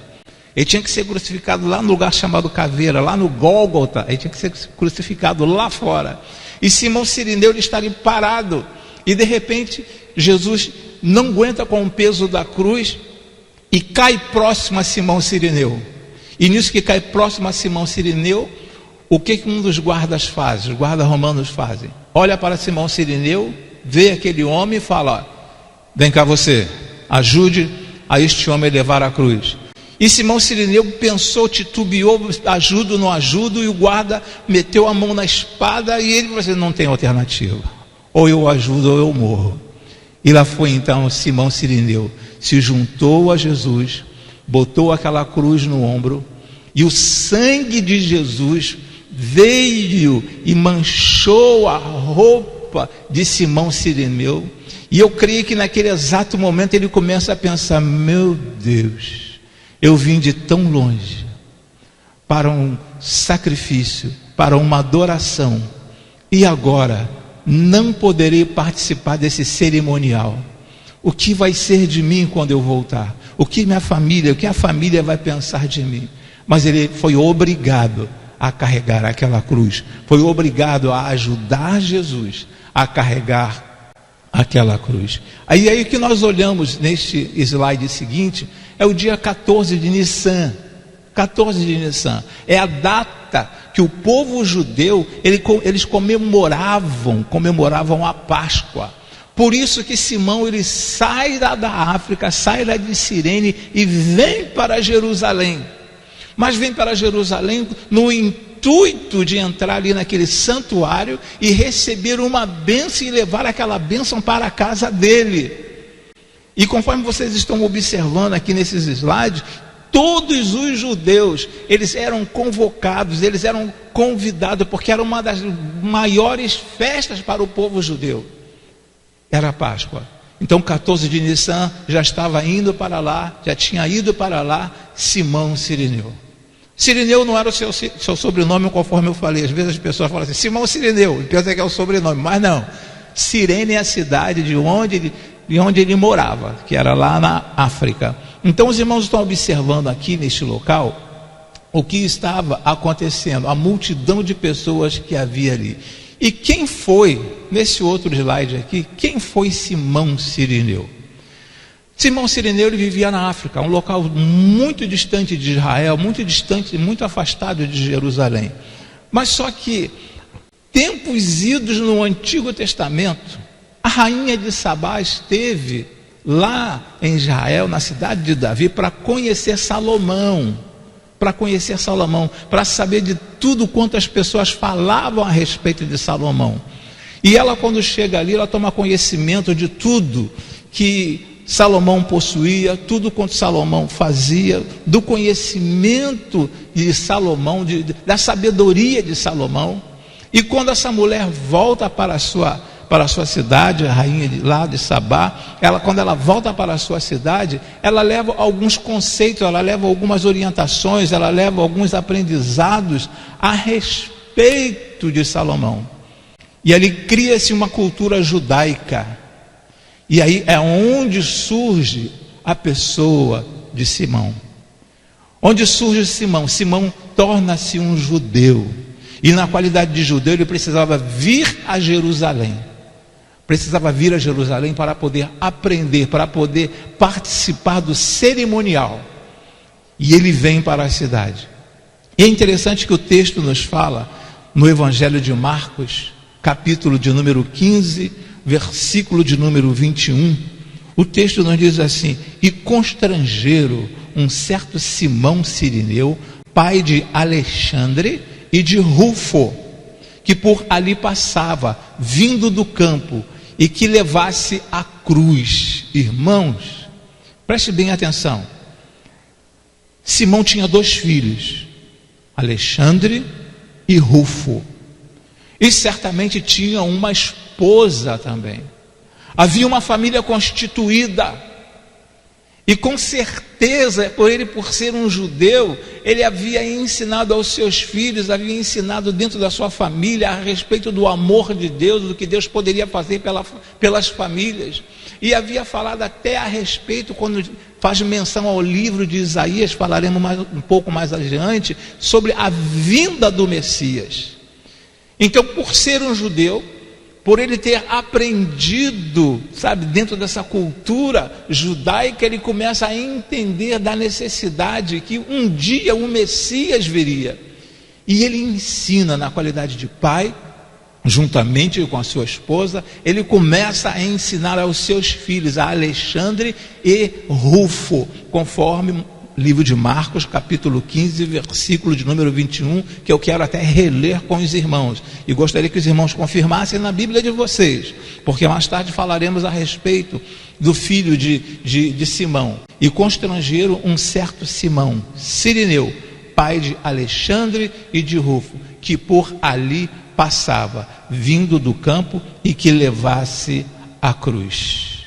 Ele tinha que ser crucificado lá no lugar chamado Caveira, lá no Gólgota. Ele tinha que ser crucificado lá fora. E Simão Cirineu, ele está ali parado, e de repente Jesus não aguenta com o peso da cruz e cai próximo a Simão Cirineu. E nisso que cai próximo a Simão Cirineu, o que um dos guardas faz? Os guardas romanos fazem. Olha para Simão Cirineu, vê aquele homem e fala: vem cá você, ajude a este homem a levar a cruz. E Simão Cirineu pensou, titubeou, ajudo ou não ajudo, e o guarda meteu a mão na espada, e ele falou assim: não tem alternativa, ou eu ajudo ou eu morro. E lá foi então Simão Cirineu, se juntou a Jesus, botou aquela cruz no ombro, e o sangue de Jesus veio e manchou a roupa de Simão Cireneu. E eu creio que naquele exato momento ele começa a pensar: meu Deus, eu vim de tão longe para um sacrifício, para uma adoração, e agora não poderei participar desse cerimonial. O que vai ser de mim quando eu voltar? O que minha família, o que a família vai pensar de mim? Mas ele foi obrigado a carregar aquela cruz, foi obrigado a ajudar Jesus a carregar aquela cruz. Aí que nós olhamos neste slide seguinte, é o dia 14 de Nissan. 14 de Nissan é a data que o povo judeu, eles comemoravam a Páscoa. Por isso que Simão, ele sai da África, sai lá de Cirene e vem para Jerusalém. Mas vem para Jerusalém no intuito de entrar ali naquele santuário e receber uma bênção e levar aquela bênção para a casa dele. E conforme vocês estão observando aqui nesses slides, todos os judeus, eles eram convocados, eles eram convidados, porque era uma das maiores festas para o povo judeu. Era a Páscoa. Então 14 de Nissan já estava indo para lá, já tinha ido para lá Simão Cireneu. Cireneu não era o seu sobrenome, conforme eu falei. Às vezes as pessoas falam assim: Simão Cireneu, pensa que é o sobrenome, mas não. Cirene é a cidade de onde ele morava, que era lá na África. Então os irmãos estão observando aqui neste local o que estava acontecendo, a multidão de pessoas que havia ali. E quem foi, nesse outro slide aqui, quem foi Simão Cireneu? Simão Cireneu, ele vivia na África, um local muito distante de Israel, muito distante, muito afastado de Jerusalém. Mas só que, tempos idos no Antigo Testamento, a rainha de Sabá esteve lá em Israel, na cidade de Davi, para conhecer Salomão, para saber de tudo quanto as pessoas falavam a respeito de Salomão. E ela, quando chega ali, ela toma conhecimento de tudo que Salomão possuía, tudo quanto Salomão fazia, do conhecimento de Salomão, da sabedoria de Salomão. E quando essa mulher volta para a sua cidade, a rainha lá de Sabá, quando ela volta para a sua cidade, ela leva alguns conceitos, ela leva algumas orientações, ela leva alguns aprendizados a respeito de Salomão. E ali cria-se uma cultura judaica. E aí é onde surge a pessoa de Simão. Onde surge Simão? Simão torna-se um judeu. E na qualidade de judeu ele precisava vir a Jerusalém. Precisava vir a Jerusalém para poder aprender, para poder participar do cerimonial. E ele vem para a cidade. E é interessante que o texto nos fala, no Evangelho de Marcos, capítulo de número 15, versículo de número 21, o texto nos diz assim: e constrangeram um certo Simão Cireneu, pai de Alexandre e de Rufo, que por ali passava, vindo do campo, e que levasse a cruz. Irmãos, preste bem atenção. Simão tinha 2 filhos, Alexandre e Rufo, e certamente tinha uma esposa também. Havia uma família constituída, e com certeza, por ser um judeu, ele havia ensinado aos seus filhos, havia ensinado dentro da sua família a respeito do amor de Deus, do que Deus poderia fazer pelas famílias. E havia falado até a respeito, quando faz menção ao livro de Isaías, falaremos um pouco mais adiante, sobre a vinda do Messias. Então, por ser um judeu, por ele ter aprendido, dentro dessa cultura judaica, ele começa a entender da necessidade que um dia o Messias viria. E ele ensina na qualidade de pai, juntamente com a sua esposa, ele começa a ensinar aos seus filhos, a Alexandre e Rufo, conforme livro de Marcos, capítulo 15, versículo de número 21, que eu quero até reler com os irmãos, e gostaria que os irmãos confirmassem na Bíblia de vocês, porque mais tarde falaremos a respeito do filho de Simão. E constrangeram um certo Simão Cireneu, pai de Alexandre e de Rufo, que por ali passava, vindo do campo, e que levasse a cruz.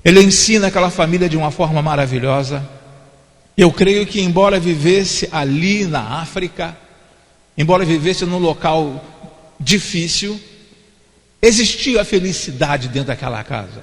Ele ensina aquela família de uma forma maravilhosa. Eu creio que, embora vivesse ali na África, embora vivesse num local difícil, existia felicidade dentro daquela casa,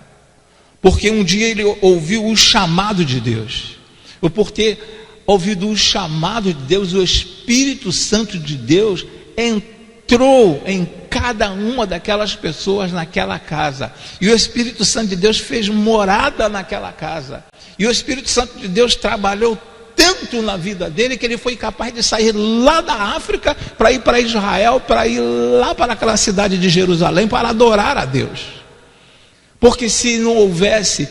porque um dia ele ouviu o chamado de Deus. E por ter ouvido o chamado de Deus, o Espírito Santo de Deus entrou em cada uma daquelas pessoas naquela casa, e o Espírito Santo de Deus fez morada naquela casa, e o Espírito Santo de Deus trabalhou tanto na vida dele, que ele foi capaz de sair lá da África para ir para Israel, para ir lá para aquela cidade de Jerusalém, para adorar a Deus. Porque se não houvesse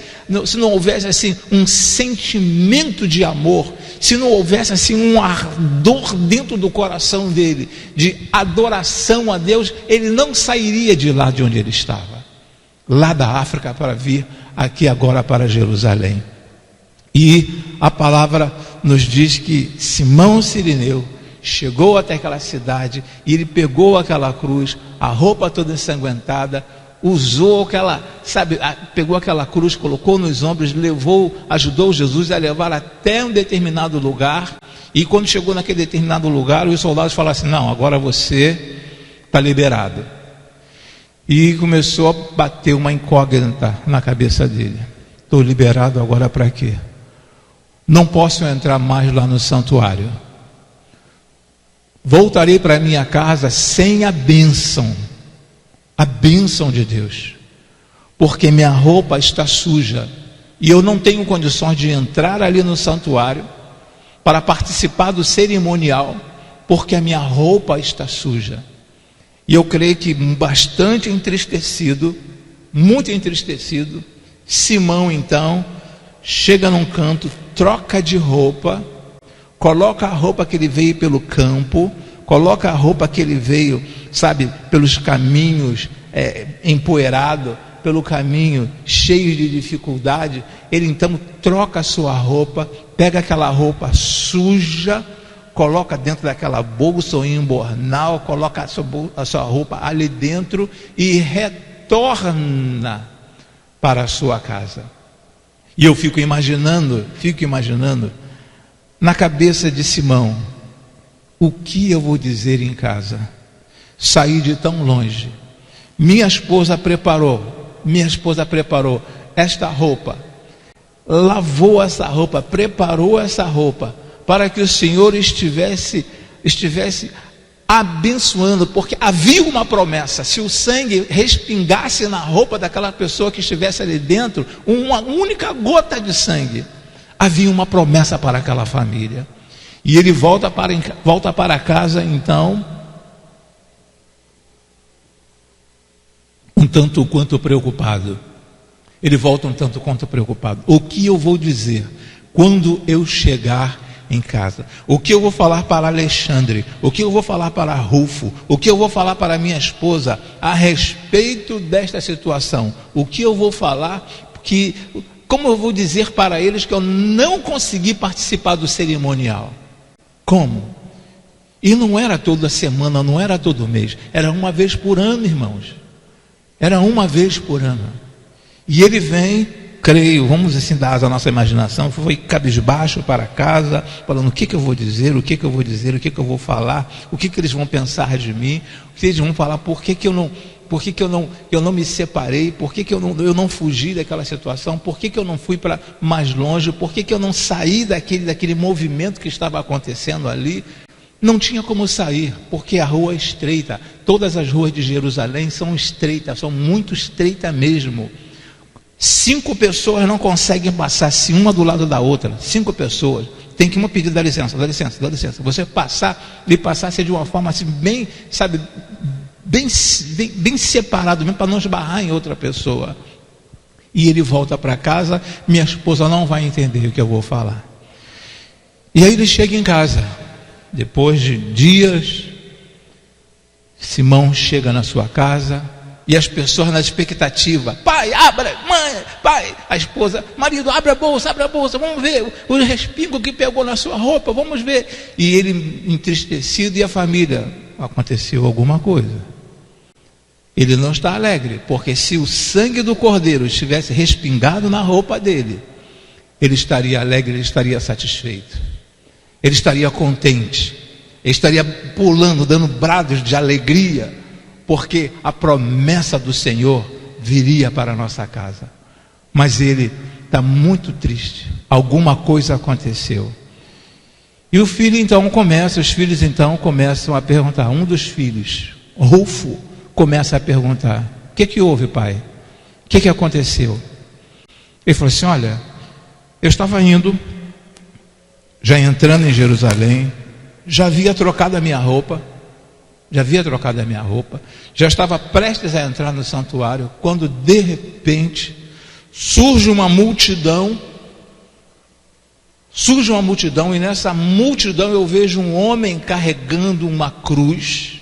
assim um sentimento de amor, se não houvesse assim um ardor dentro do coração dele de adoração a Deus, ele não sairia de lá de onde ele estava, lá da África, para vir aqui agora para Jerusalém. E a palavra nos diz que Simão Cirineu chegou até aquela cidade e ele pegou aquela cruz, a roupa toda ensanguentada, usou pegou aquela cruz, colocou nos ombros, ajudou Jesus a levar até um determinado lugar. E quando chegou naquele determinado lugar, os soldados falaram assim: não, agora você está liberado. E começou a bater uma incógnita na cabeça dele: estou liberado agora para quê? Não posso entrar mais lá no santuário. Voltarei para minha casa sem a bênção de Deus, porque minha roupa está suja e eu não tenho condições de entrar ali no santuário para participar do cerimonial, porque a minha roupa está suja. E eu creio que bastante entristecido, muito entristecido, Simão então chega num canto, troca de roupa, coloca a roupa que ele veio pelo campo, coloca a roupa que ele veio, pelos caminhos empoeirado, pelo caminho cheio de dificuldade. Ele então troca a sua roupa, pega aquela roupa suja, coloca dentro daquela bolsa ou embornal, coloca a sua roupa ali dentro e retorna para a sua casa. E eu fico imaginando na cabeça de Simão: o que eu vou dizer em casa? Saí de tão longe, minha esposa preparou esta roupa, lavou essa roupa, preparou essa roupa para que o Senhor estivesse abençoando, porque havia uma promessa. Se o sangue respingasse na roupa daquela pessoa que estivesse ali dentro, uma única gota de sangue, havia uma promessa para aquela família. E ele volta para casa então, um tanto quanto preocupado. Ele volta um tanto quanto preocupado. O que eu vou dizer quando eu chegar em casa? O que eu vou falar para Alexandre? O que eu vou falar para Rufo? O que eu vou falar para minha esposa a respeito desta situação? O que eu vou falar? Como eu vou dizer para eles que eu não consegui participar do cerimonial? Como? E não era toda semana, não era todo mês, era uma vez por ano, irmãos. Era uma vez por ano. E ele vem, creio, vamos assim dar a nossa imaginação, foi cabisbaixo para casa, falando: o que eu vou dizer, o que eu vou dizer, o que eu vou falar, o que eles vão pensar de mim, o que eles vão falar, por que eu não me separei, por que eu não fugi daquela situação, por que eu não fui para mais longe, por que eu não saí daquele movimento que estava acontecendo ali. Não tinha como sair, porque a rua é estreita. Todas as ruas de Jerusalém são estreitas, são muito estreitas mesmo. 5 pessoas não conseguem passar assim, uma do lado da outra. 5 pessoas. Tem que uma pedir: dá licença. Você passar ser de uma forma assim, bem separado mesmo, para não esbarrar em outra pessoa. E ele volta para casa, minha esposa não vai entender o que eu vou falar. E aí ele chega em casa. Depois de dias, Simão chega na sua casa e as pessoas na expectativa: pai, abra, mãe, pai, a esposa, marido, abre a bolsa, vamos ver o respingo que pegou na sua roupa, vamos ver. E ele entristecido, e a família, aconteceu alguma coisa. Ele não está alegre, porque se o sangue do cordeiro estivesse respingado na roupa dele, ele estaria alegre, ele estaria satisfeito, ele estaria contente, ele estaria pulando, dando brados de alegria, porque a promessa do Senhor viria para a nossa casa. Mas ele está muito triste, alguma coisa aconteceu. E os filhos então começam a perguntar. Um dos filhos, Rufo, começa a perguntar: o que houve, pai? O que aconteceu? Ele falou assim: olha, eu estava indo, já entrando em Jerusalém, já havia trocado a minha roupa, já estava prestes a entrar no santuário, quando de repente surge uma multidão, e nessa multidão eu vejo um homem carregando uma cruz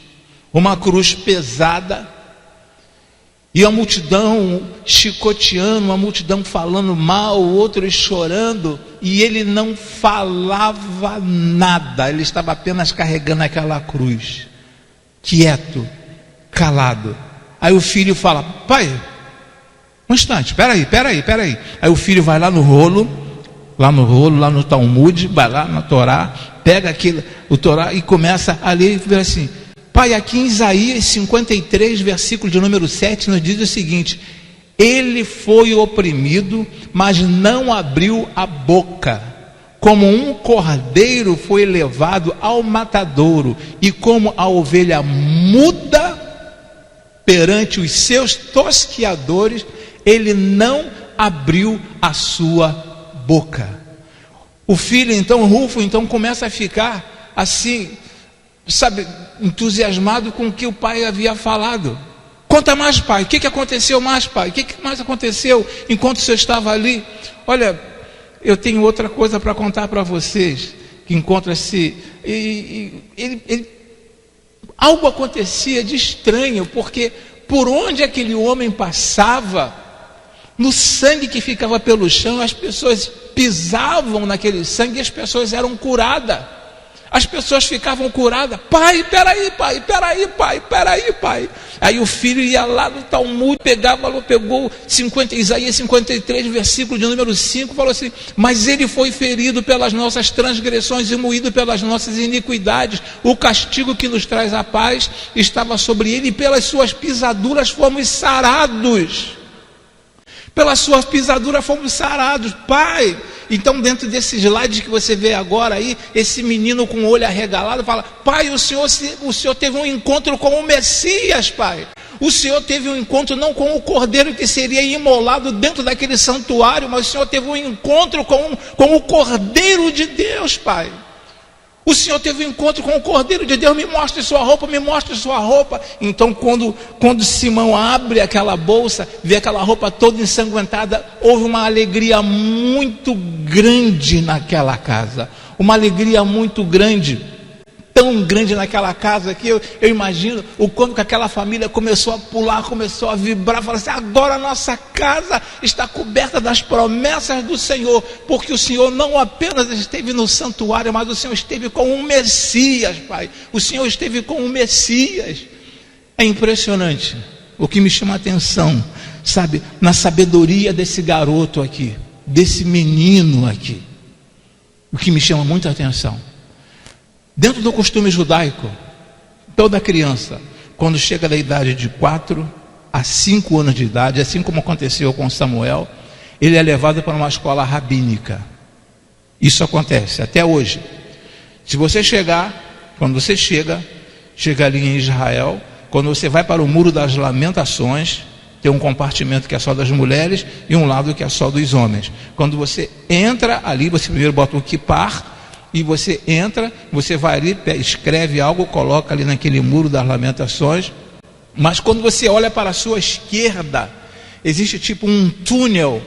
pesada, e a multidão chicoteando, uma multidão falando mal, outros chorando, e ele não falava nada, ele estava apenas carregando aquela cruz, quieto, calado. Aí o filho fala: pai, um instante, peraí. Aí o filho vai lá no Talmud, vai lá na Torá, pega o Torá e começa a ler e vê assim: pai, aqui em Isaías 53, versículo de número 7, nos diz o seguinte: ele foi oprimido, mas não abriu a boca, como um cordeiro foi levado ao matadouro, e como a ovelha muda perante os seus tosquiadores, ele não abriu a sua boca. O filho então, Rufo, então começa a ficar assim, sabe, entusiasmado com o que o pai havia falado. Conta mais, pai, o que aconteceu mais, pai? O que mais aconteceu enquanto o senhor estava ali? Olha, eu tenho outra coisa para contar para vocês, que encontra-se, algo acontecia de estranho, porque por onde aquele homem passava, no sangue que ficava pelo chão, as pessoas pisavam naquele sangue e as pessoas eram curadas. As pessoas ficavam curadas. Pai, peraí, pai. Aí o filho ia lá no Talmud, pegou Isaías 53, versículo de número 5, falou assim: mas ele foi ferido pelas nossas transgressões e moído pelas nossas iniquidades. O castigo que nos traz a paz estava sobre ele, e pelas suas pisaduras fomos sarados. Pai. Então, dentro desse slide que você vê agora aí, esse menino com o olho arregalado fala: pai, o senhor teve um encontro com o Messias, pai. O senhor teve um encontro não com o cordeiro que seria imolado dentro daquele santuário, mas o senhor teve um encontro com o Cordeiro de Deus, pai. O senhor teve um encontro com o Cordeiro de Deus, me mostre sua roupa. Então quando Simão abre aquela bolsa, vê aquela roupa toda ensanguentada, houve uma alegria muito grande naquela casa, uma alegria muito grande, tão grande naquela casa, que eu imagino o quanto que aquela família começou a pular, começou a vibrar, falar assim: agora a nossa casa está coberta das promessas do Senhor, porque o Senhor não apenas esteve no santuário, mas o Senhor esteve com o Messias, pai. O Senhor esteve com o Messias. É impressionante o que me chama a atenção, sabe, na sabedoria desse garoto aqui, desse menino aqui. O que me chama muita atenção: dentro do costume judaico, toda criança, quando chega da idade de 4 a 5 anos de idade, assim como aconteceu com Samuel, ele é levado para uma escola rabínica. Isso acontece até hoje. Se você quando você chega ali em Israel, quando você vai para o Muro das Lamentações, tem um compartimento que é só das mulheres e um lado que é só dos homens. Quando você entra ali, você primeiro bota um kippar, e você entra, você vai ali, escreve algo, coloca ali naquele Muro das Lamentações. Mas quando você olha para a sua esquerda, existe tipo um túnel,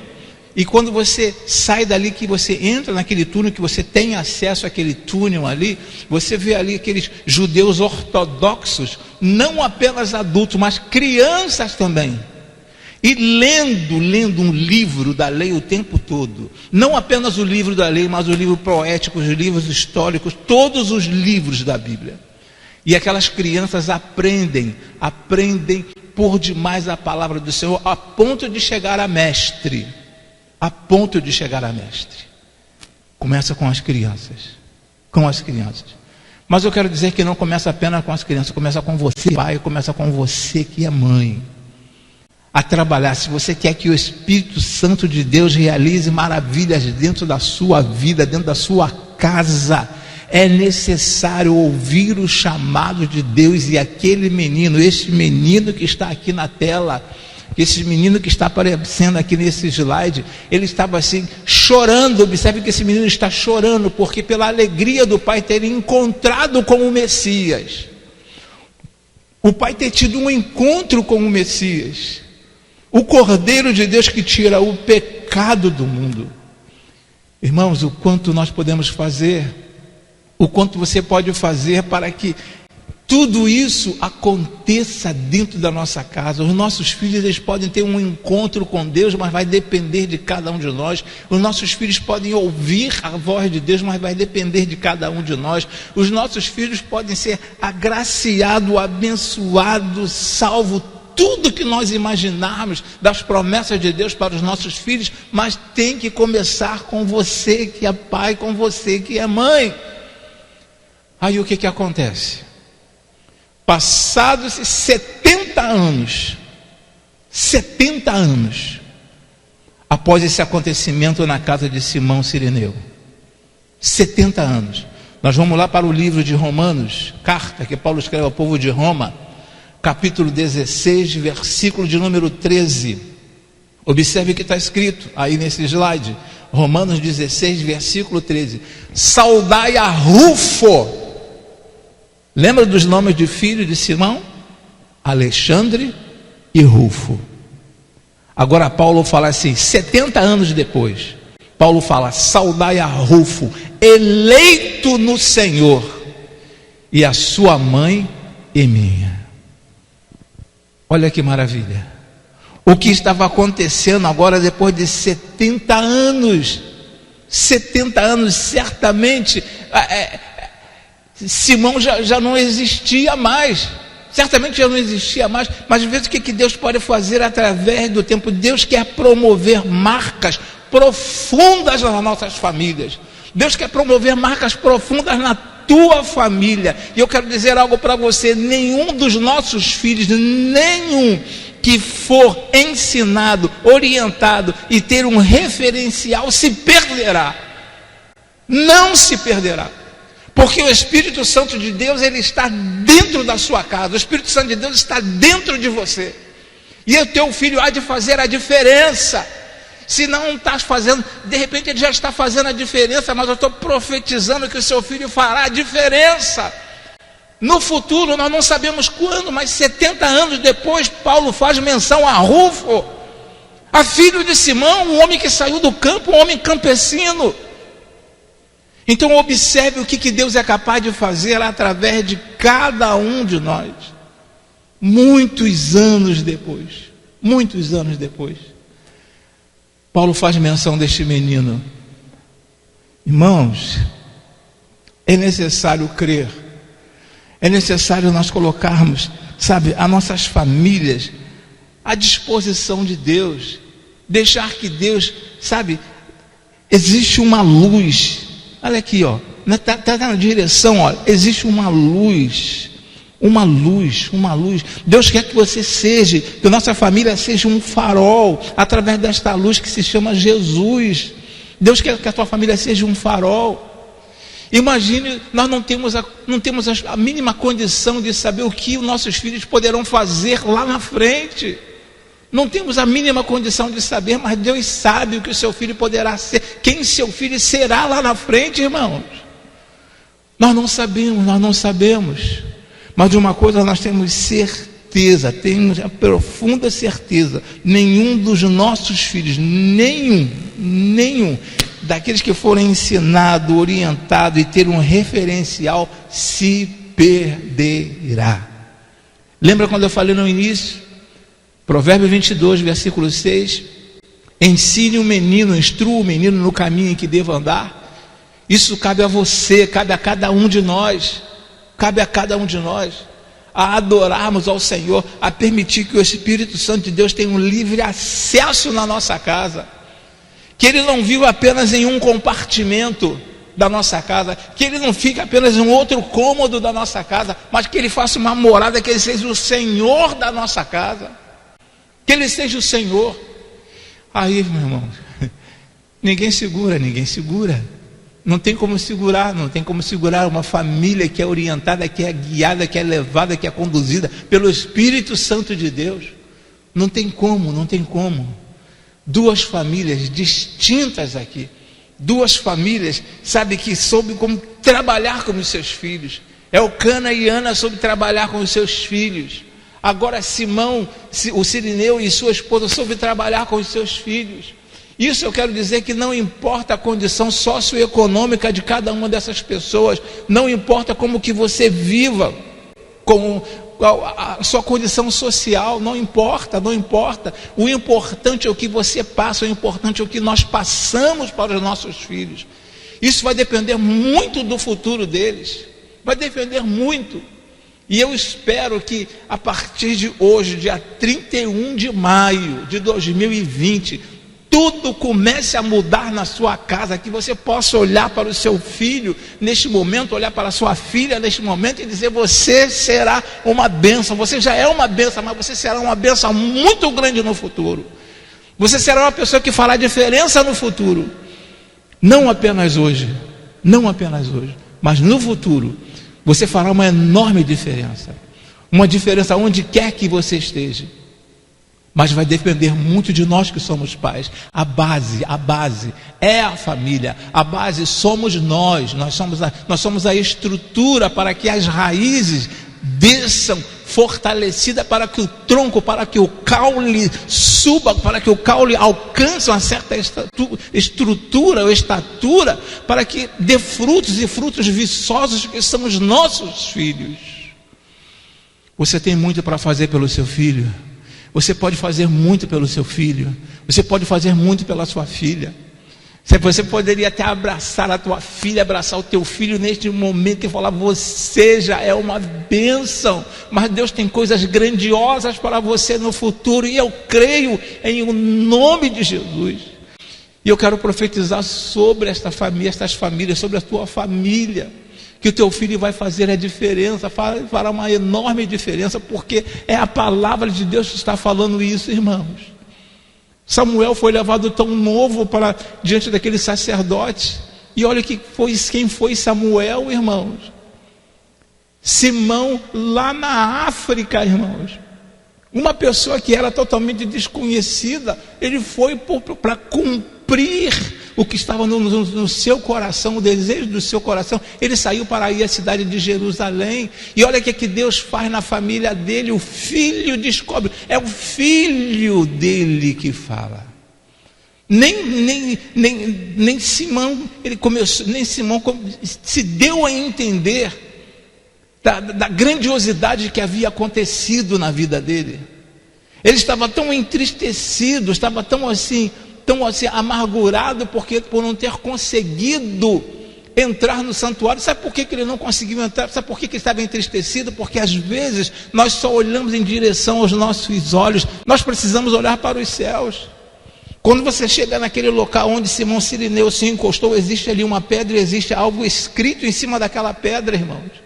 e quando você sai dali, que você entra naquele túnel, que você tem acesso àquele túnel ali, você vê ali aqueles judeus ortodoxos, não apenas adultos, mas crianças também. E lendo um livro da lei o tempo todo, não apenas o livro da lei, mas o livro poético, os livros históricos, todos os livros da Bíblia. E aquelas crianças aprendem por demais a palavra do Senhor, a ponto de chegar a mestre. A ponto de chegar a mestre. Começa com as crianças. Com as crianças. Mas eu quero dizer que não começa apenas com as crianças, começa com você, pai, começa com você que é mãe. A trabalhar. Se você quer que o Espírito Santo de Deus realize maravilhas dentro da sua vida, dentro da sua casa, é necessário ouvir o chamado de Deus. E aquele menino, este menino que está aqui na tela, esse menino que está aparecendo aqui nesse slide, ele estava assim, chorando. Observe que esse menino está chorando, porque pela alegria do pai ter encontrado com o Messias, o pai ter tido um encontro com o Messias, o Cordeiro de Deus que tira o pecado do mundo. Irmãos, o quanto nós podemos fazer, o quanto você pode fazer para que tudo isso aconteça dentro da nossa casa. Os nossos filhos, eles podem ter um encontro com Deus, mas vai depender de cada um de nós. Os nossos filhos podem ouvir a voz de Deus, mas vai depender de cada um de nós. Os nossos filhos podem ser agraciados, abençoados, salvos, tudo que nós imaginarmos das promessas de Deus para os nossos filhos, mas tem que começar com você que é pai, com você que é mãe. Aí o que acontece? Passados 70 anos, após esse acontecimento na casa de Simão Cireneu, 70 anos, nós vamos lá para o livro de Romanos, carta que Paulo escreve ao povo de Roma, capítulo 16, versículo de número 13. Observe o que está escrito aí nesse slide, Romanos 16, versículo 13. Saudai a Rufo. Lembra dos nomes de filho de Simão? Alexandre e Rufo. Agora Paulo fala assim, 70 anos depois, Paulo fala, saudai a Rufo, eleito no Senhor, e a sua mãe e minha. Olha que maravilha. O que estava acontecendo agora depois de 70 anos, certamente, Simão já não existia mais, certamente já não existia mais, mas às vezes o que Deus pode fazer através do tempo? Deus quer promover marcas profundas nas nossas famílias, Deus quer promover marcas profundas na tua família. E eu quero dizer algo para você, nenhum dos nossos filhos, nenhum que for ensinado, orientado e ter um referencial se perderá, não se perderá. Porque o Espírito Santo de Deus, ele está dentro da sua casa. O Espírito Santo de Deus está dentro de você. E o teu filho há de fazer a diferença. Se não está fazendo, de repente ele já está fazendo a diferença, mas eu estou profetizando que o seu filho fará a diferença. No futuro, nós não sabemos quando, mas 70 anos depois, Paulo faz menção a Rufo, a filho de Simão, um homem que saiu do campo, um homem campesino. Então observe o que Deus é capaz de fazer através de cada um de nós. Muitos anos depois, Paulo faz menção deste menino. Irmãos, é necessário crer, é necessário nós colocarmos, as nossas famílias à disposição de Deus, deixar que Deus, existe uma luz. Olha aqui, está na direção, existe uma luz. Deus quer que você seja, que a nossa família seja um farol, através desta luz que se chama Jesus. Deus quer que a tua família seja um farol. Imagine, nós não temos a mínima condição de saber o que os nossos filhos poderão fazer lá na frente. Não temos a mínima condição de saber, mas Deus sabe o que o seu filho poderá ser, quem seu filho será lá na frente, irmãos. Nós não sabemos. Mas de uma coisa nós temos certeza, temos a profunda certeza: nenhum dos nossos filhos, nenhum daqueles que forem ensinados, orientados e ter um referencial, se perderá. Lembra quando eu falei no início? Provérbios 22, versículo 6. Ensine o menino, instrua o menino no caminho em que deva andar. Isso cabe a você, cabe a cada um de nós. Cabe a cada um de nós a adorarmos ao Senhor, a permitir que o Espírito Santo de Deus tenha um livre acesso na nossa casa, que Ele não viva apenas em um compartimento da nossa casa, que Ele não fique apenas em um outro cômodo da nossa casa, mas que Ele faça uma morada, que Ele seja o Senhor da nossa casa, que Ele seja o Senhor. Aí, meu irmão, ninguém segura. Não tem como segurar uma família que é orientada, que é guiada, que é levada, que é conduzida pelo Espírito Santo de Deus. Não tem como. Duas famílias distintas aqui, duas famílias, sabe, que soube como trabalhar com os seus filhos. Elcana e Ana soube trabalhar com os seus filhos. Agora Simão, o Cirineu e sua esposa soube trabalhar com os seus filhos. Isso eu quero dizer que não importa a condição socioeconômica de cada uma dessas pessoas, não importa como que você viva, com a sua condição social, não importa. O importante é o que você passa, o importante é o que nós passamos para os nossos filhos. Isso vai depender muito do futuro deles, vai depender muito. E eu espero que a partir de hoje, dia 31 de maio de 2020, tudo comece a mudar na sua casa, que você possa olhar para o seu filho neste momento, olhar para a sua filha neste momento e dizer: você será uma bênção. Você já é uma bênção, mas você será uma bênção muito grande no futuro. Você será uma pessoa que fará diferença no futuro, não apenas hoje, mas no futuro. Você fará uma enorme diferença, uma diferença onde quer que você esteja. Mas vai depender muito de nós que somos pais. A base é a família. A base somos nós. Nós somos a estrutura para que as raízes desçam fortalecida, para que o tronco, para que o caule suba, para que o caule alcance uma certa estrutura ou estatura, para que dê frutos e frutos viçosos, que são os nossos filhos. Você tem muito para fazer pelo seu filho. Você pode fazer muito pelo seu filho. Você pode fazer muito pela sua filha. Você poderia até abraçar a tua filha, abraçar o teu filho neste momento e falar: você já é uma bênção, mas Deus tem coisas grandiosas para você no futuro, e eu creio em o nome de Jesus. E eu quero profetizar sobre estas famílias, sobre a tua família, que o teu filho vai fazer a diferença, fará uma enorme diferença, porque é a palavra de Deus que está falando isso, irmãos. Samuel foi levado tão novo para diante daquele sacerdote, e olha quem foi Samuel, irmãos. Simão, lá na África, irmãos, uma pessoa que era totalmente desconhecida, ele foi para cumprir o que estava no seu coração, o desejo do seu coração. Ele saiu para ir à cidade de Jerusalém, e olha o que Deus faz na família dele. O filho descobre, é o filho dele que fala. Nem Simão se deu a entender da grandiosidade que havia acontecido na vida dele. Ele estava tão entristecido, estava tão assim amargurado, por não ter conseguido entrar no santuário. Sabe por que ele não conseguiu entrar? Sabe por que ele estava entristecido? Porque às vezes nós só olhamos em direção aos nossos olhos. Nós precisamos olhar para os céus. Quando você chega naquele local onde Simão Cirineu se encostou, existe ali uma pedra, e existe algo escrito em cima daquela pedra, irmãos.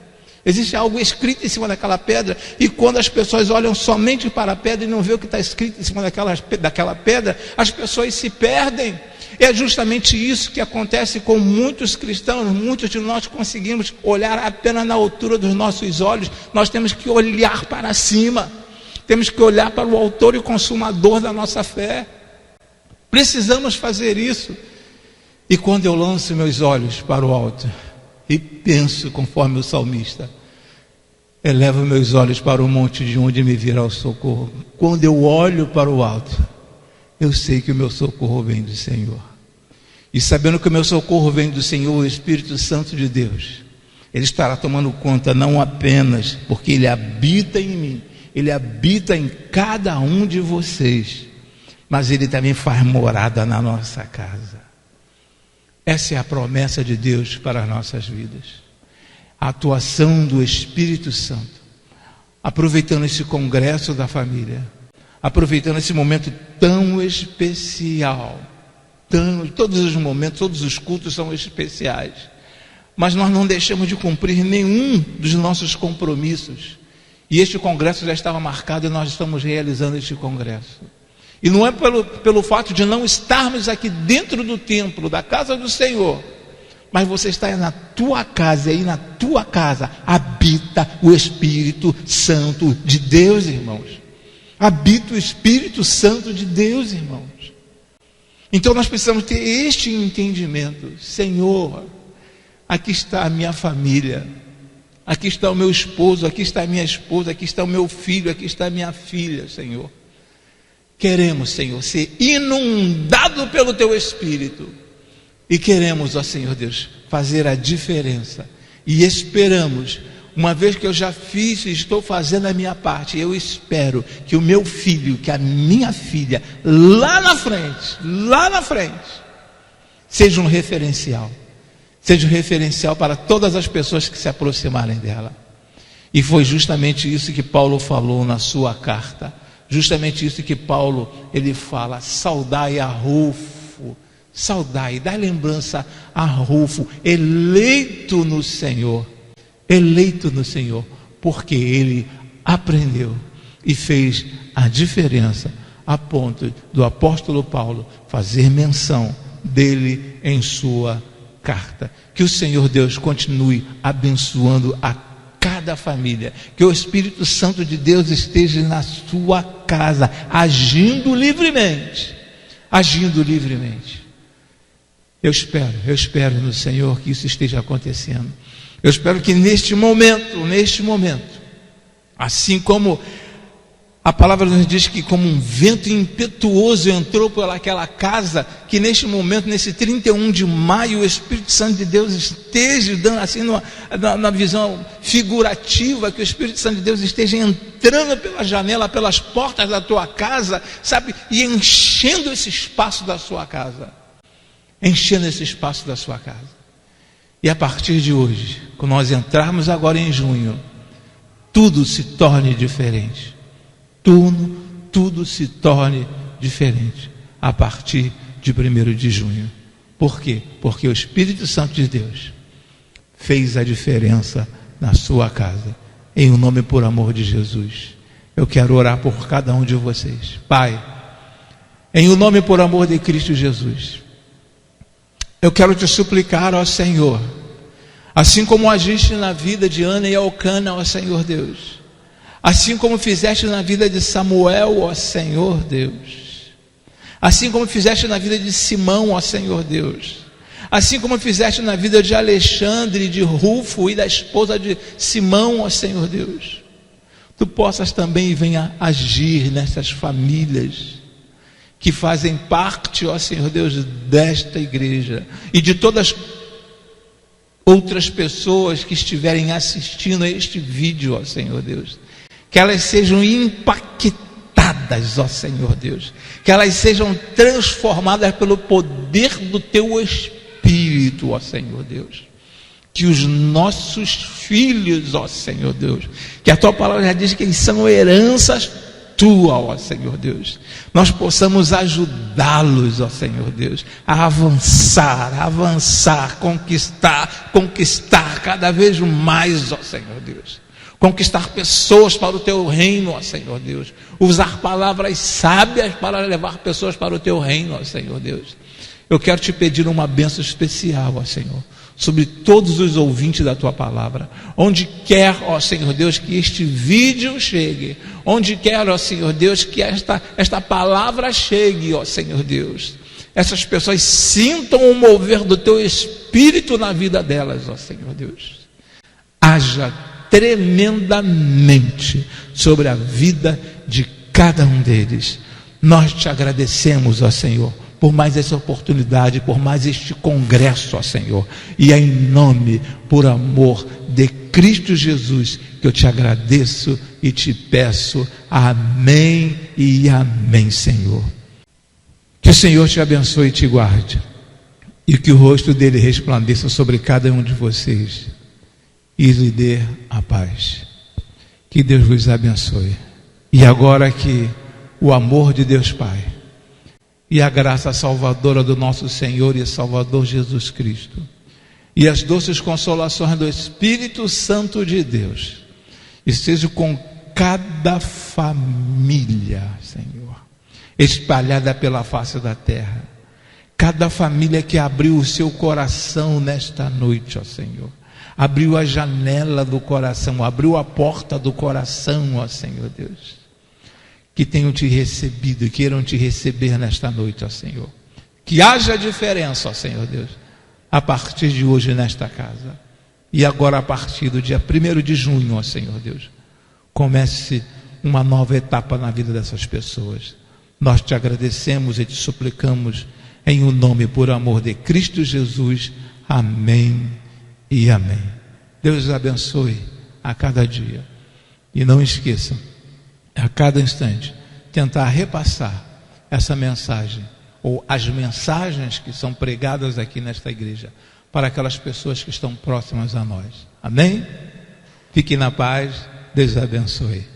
Existe algo escrito em cima daquela pedra, e quando as pessoas olham somente para a pedra e não vê o que está escrito em cima daquela pedra, as pessoas se perdem. É justamente isso que acontece com muitos cristãos. Muitos de nós conseguimos olhar apenas na altura dos nossos olhos. Nós temos que olhar para cima, temos que olhar para o autor e consumador da nossa fé. Precisamos fazer isso. E quando eu lanço meus olhos para o alto e penso conforme o salmista, elevo meus olhos para o monte, de onde me virá o socorro. Quando eu olho para o alto, eu sei que o meu socorro vem do Senhor. E sabendo que o meu socorro vem do Senhor, o Espírito Santo de Deus, Ele estará tomando conta, não apenas porque Ele habita em mim, Ele habita em cada um de vocês, mas Ele também faz morada na nossa casa. Essa é a promessa de Deus para as nossas vidas. A atuação do Espírito Santo, aproveitando esse congresso da família, aproveitando esse momento tão especial, todos os momentos, todos os cultos são especiais, mas nós não deixamos de cumprir nenhum dos nossos compromissos. E este congresso já estava marcado e nós estamos realizando este congresso. E não é pelo fato de não estarmos aqui dentro do templo, da casa do Senhor, mas você está na tua casa, e aí na tua casa habita o Espírito Santo de Deus, irmãos. Habita o Espírito Santo de Deus, irmãos. Então nós precisamos ter este entendimento. Senhor, aqui está a minha família, aqui está o meu esposo, aqui está a minha esposa, aqui está o meu filho, aqui está a minha filha, Senhor. Queremos, Senhor, ser inundado pelo Teu Espírito. E queremos, ó Senhor Deus, fazer a diferença. E esperamos, uma vez que eu já fiz e estou fazendo a minha parte, eu espero que o meu filho, que a minha filha, lá na frente, seja um referencial. Seja um referencial para todas as pessoas que se aproximarem dela. E foi justamente isso que Paulo falou na sua carta. Justamente isso que Paulo, ele fala: saudai a Rufo, saudai, dá lembrança a Rufo, eleito no Senhor, porque ele aprendeu e fez a diferença, a ponto do apóstolo Paulo fazer menção dele em sua carta. Que o Senhor Deus continue abençoando a cada família, que o Espírito Santo de Deus esteja na sua casa, agindo livremente. Eu espero no Senhor que isso esteja acontecendo. Eu espero que neste momento, assim como a palavra nos diz que como um vento impetuoso entrou pelaquela casa, que neste momento, nesse 31 de maio, o Espírito Santo de Deus esteja dando assim, na visão figurativa, que o Espírito Santo de Deus esteja entrando pela janela, pelas portas da tua casa, sabe, e enchendo esse espaço da sua casa. E a partir de hoje, quando nós entrarmos agora em junho, tudo se torne diferente. Tudo se torne diferente a partir de 1º de junho. Por quê? Porque o Espírito Santo de Deus fez a diferença na sua casa. Em o nome, por amor de Jesus, eu quero orar por cada um de vocês. Pai, em o nome, por amor de Cristo Jesus, eu quero te suplicar, ó Senhor, assim como agiste na vida de Ana e Elcana, ó Senhor Deus, assim como fizeste na vida de Samuel, ó Senhor Deus, assim como fizeste na vida de Simão, ó Senhor Deus, assim como fizeste na vida de Alexandre, de Rufo e da esposa de Simão, ó Senhor Deus, tu possas também venha agir nessas famílias que fazem parte, ó Senhor Deus, desta igreja e de todas outras pessoas que estiverem assistindo a este vídeo, ó Senhor Deus. Que elas sejam impactadas, ó Senhor Deus, que elas sejam transformadas pelo poder do Teu Espírito, ó Senhor Deus, que os nossos filhos, ó Senhor Deus, que a Tua palavra já diz que eles são heranças Tua, ó Senhor Deus, nós possamos ajudá-los, ó Senhor Deus, a avançar, conquistar cada vez mais, ó Senhor Deus, conquistar pessoas para o Teu reino, ó Senhor Deus, usar palavras sábias para levar pessoas para o Teu reino, ó Senhor Deus. Eu quero te pedir uma bênção especial, ó Senhor, sobre todos os ouvintes da Tua palavra, onde quer, ó Senhor Deus, que este vídeo chegue, onde quer, ó Senhor Deus, que esta palavra chegue, ó Senhor Deus, essas pessoas sintam o mover do Teu Espírito na vida delas, ó Senhor Deus. Haja tremendamente sobre a vida de cada um deles. Nós te agradecemos, ó Senhor, por mais essa oportunidade, por mais este congresso, ó Senhor, e em nome, por amor de Cristo Jesus, que eu te agradeço e te peço. Amém e amém, Senhor. Que o Senhor te abençoe e te guarde, e que o rosto dele resplandeça sobre cada um de vocês e lhe dê a paz. Que Deus vos abençoe. E agora que o amor de Deus Pai e a graça salvadora do nosso Senhor e Salvador Jesus Cristo e as doces consolações do Espírito Santo de Deus estejam com cada família, Senhor, espalhada pela face da terra. Cada família que abriu o seu coração nesta noite, ó Senhor, abriu a janela do coração, abriu a porta do coração, ó Senhor Deus, que tenham te recebido e queiram te receber nesta noite, ó Senhor. Que haja diferença, ó Senhor Deus, a partir de hoje nesta casa. E agora a partir do dia 1º de junho, ó Senhor Deus, comece uma nova etapa na vida dessas pessoas. Nós te agradecemos e te suplicamos em o nome por amor de Cristo Jesus. Amém e amém. Deus os abençoe a cada dia. E não esqueçam, a cada instante, tentar repassar essa mensagem, ou as mensagens que são pregadas aqui nesta igreja, para aquelas pessoas que estão próximas a nós. Amém? Fiquem na paz. Deus os abençoe.